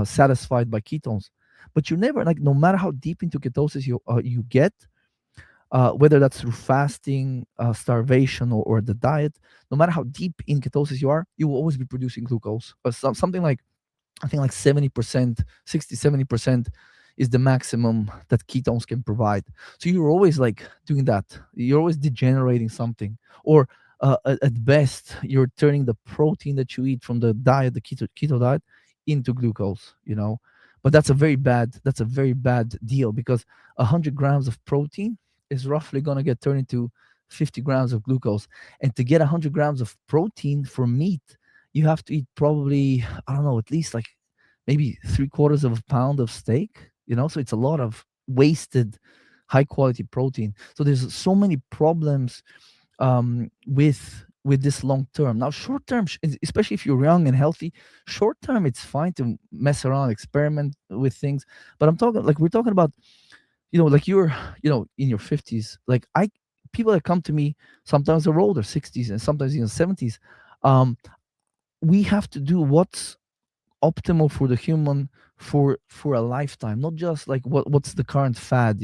satisfied by ketones. But you never, like, no matter how deep into ketosis you get, whether that's through fasting, starvation, or the diet, no matter how deep in ketosis you are, you will always be producing glucose. Something like, I think, like 70%, 60, 70% is the maximum that ketones can provide. So you're always like doing that. You're always degenerating something. Or at best, you're turning the protein that you eat from the diet, the keto diet, into glucose. But that's a very bad deal because 100 grams of protein is roughly going to get turned into 50 grams of glucose. And to get 100 grams of protein from meat, you have to eat probably, I don't know, at least like maybe 3/4 of a pound of steak. So it's a lot of wasted high quality protein. So there's so many problems with this long term. Now, short term, especially if you're young and healthy, short term it's fine to mess around, experiment with things. But we're talking about, like you're, in your 50s. Like, I people that come to me, sometimes they're older, 60s, and sometimes even 70s. um we have to do what's optimal for the human for a lifetime, not just like what's the current fad,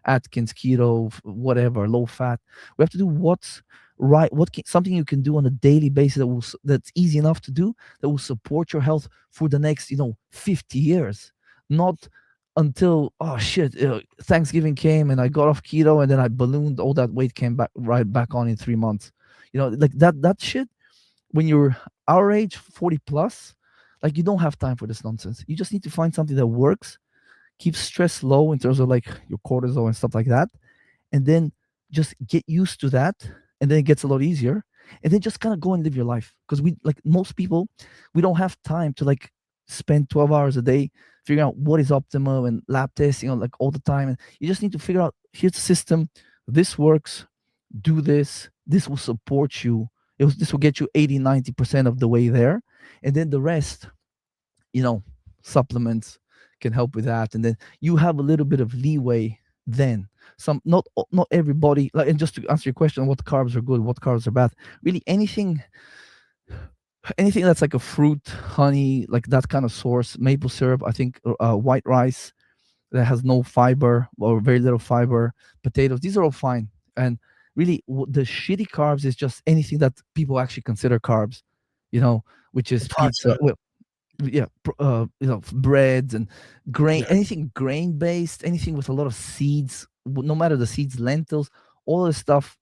Atkins, keto, whatever, low fat. We have to do what's right, something you can do on a daily basis that's easy enough to do, that will support your health for the next 50 years. Not until, oh shit, Thanksgiving came and I got off keto and then I ballooned, all that weight came back right back on in 3 months. Like that shit. When you're our age, 40 plus, like, you don't have time for this nonsense. You just need to find something that works, keep stress low in terms of like your cortisol and stuff like that, and then just get used to that, and then it gets a lot easier. And then just kind of go and live your life, because we, like most people, we don't have time to like spend 12 hours a day figuring out what is optimal and lab testing, like all the time. And you just need to figure out, here's the system, this works, do this will support you. This will get you 80-90% of the way there, and then the rest, you know supplements can help with that. And then you have a little bit of leeway then. Not everybody, like, and just to answer your question, what carbs are good, what carbs are bad, really anything that's like a fruit, honey, like that kind of source, maple syrup, I think, white rice that has no fiber or very little fiber, potatoes, these are all fine. And really, the shitty carbs is just anything that people actually consider carbs, which is pizza, Processed. well, yeah, breads and grain, Yeah. anything grain based, anything with a lot of seeds, no matter the seeds, lentils, all this stuff.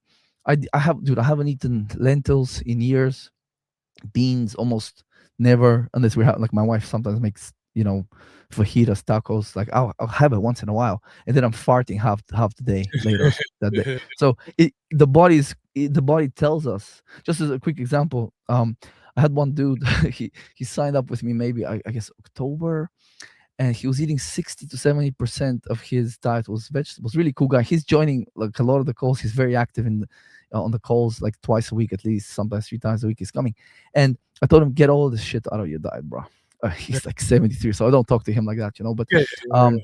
I haven't eaten lentils in years, beans almost never, unless we have, like, my wife sometimes makes, fajitas, tacos. Like, I'll have it once in a while, and then I'm farting half the day later that day. So the body tells us. Just as a quick example, I had one dude, he signed up with me, maybe I guess October, and he was eating 60 to 70% of his diet was vegetables. Really cool guy. He's joining like a lot of the calls. He's very active on the calls, like twice a week at least, sometimes 3 times a week he's coming. And I told him, get all this shit out of your diet, bro. Yeah. He's like 73, so I don't talk to him like that. But Yeah. um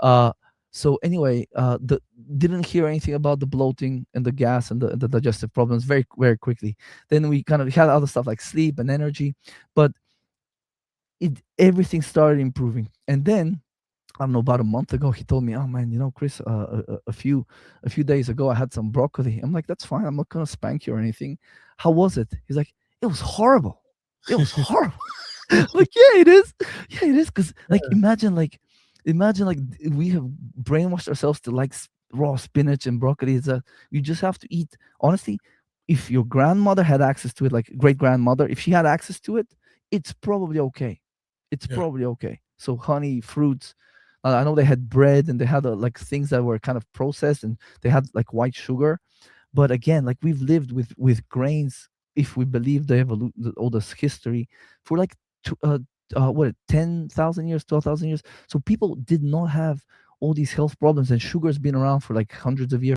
uh so anyway, the didn't hear anything about the bloating and the gas and the digestive problems very, very quickly. Then we kind of had other stuff like sleep and energy, but everything started improving. And then, I don't know, about a month ago, he told me, "Oh man, Chris, a few days ago, I had some broccoli." I'm like, "That's fine. I'm not gonna spank you or anything. How was it?" He's like, "It was horrible. It was horrible." Like, yeah, it is. Yeah, it is. Because, like, imagine like we have brainwashed ourselves to like raw spinach and broccoli. You just have to eat. Honestly, if your grandmother had access to it, like great grandmother, if she had access to it, it's probably okay. It's Yeah. probably okay. So honey, fruits. I know they had bread and they had like things that were kind of processed and they had like white sugar. But again, like we've lived with grains, if we believe all this history, for like what 10,000 years, 12,000 years. So people did not have all these health problems, and sugar's been around for like hundreds of years.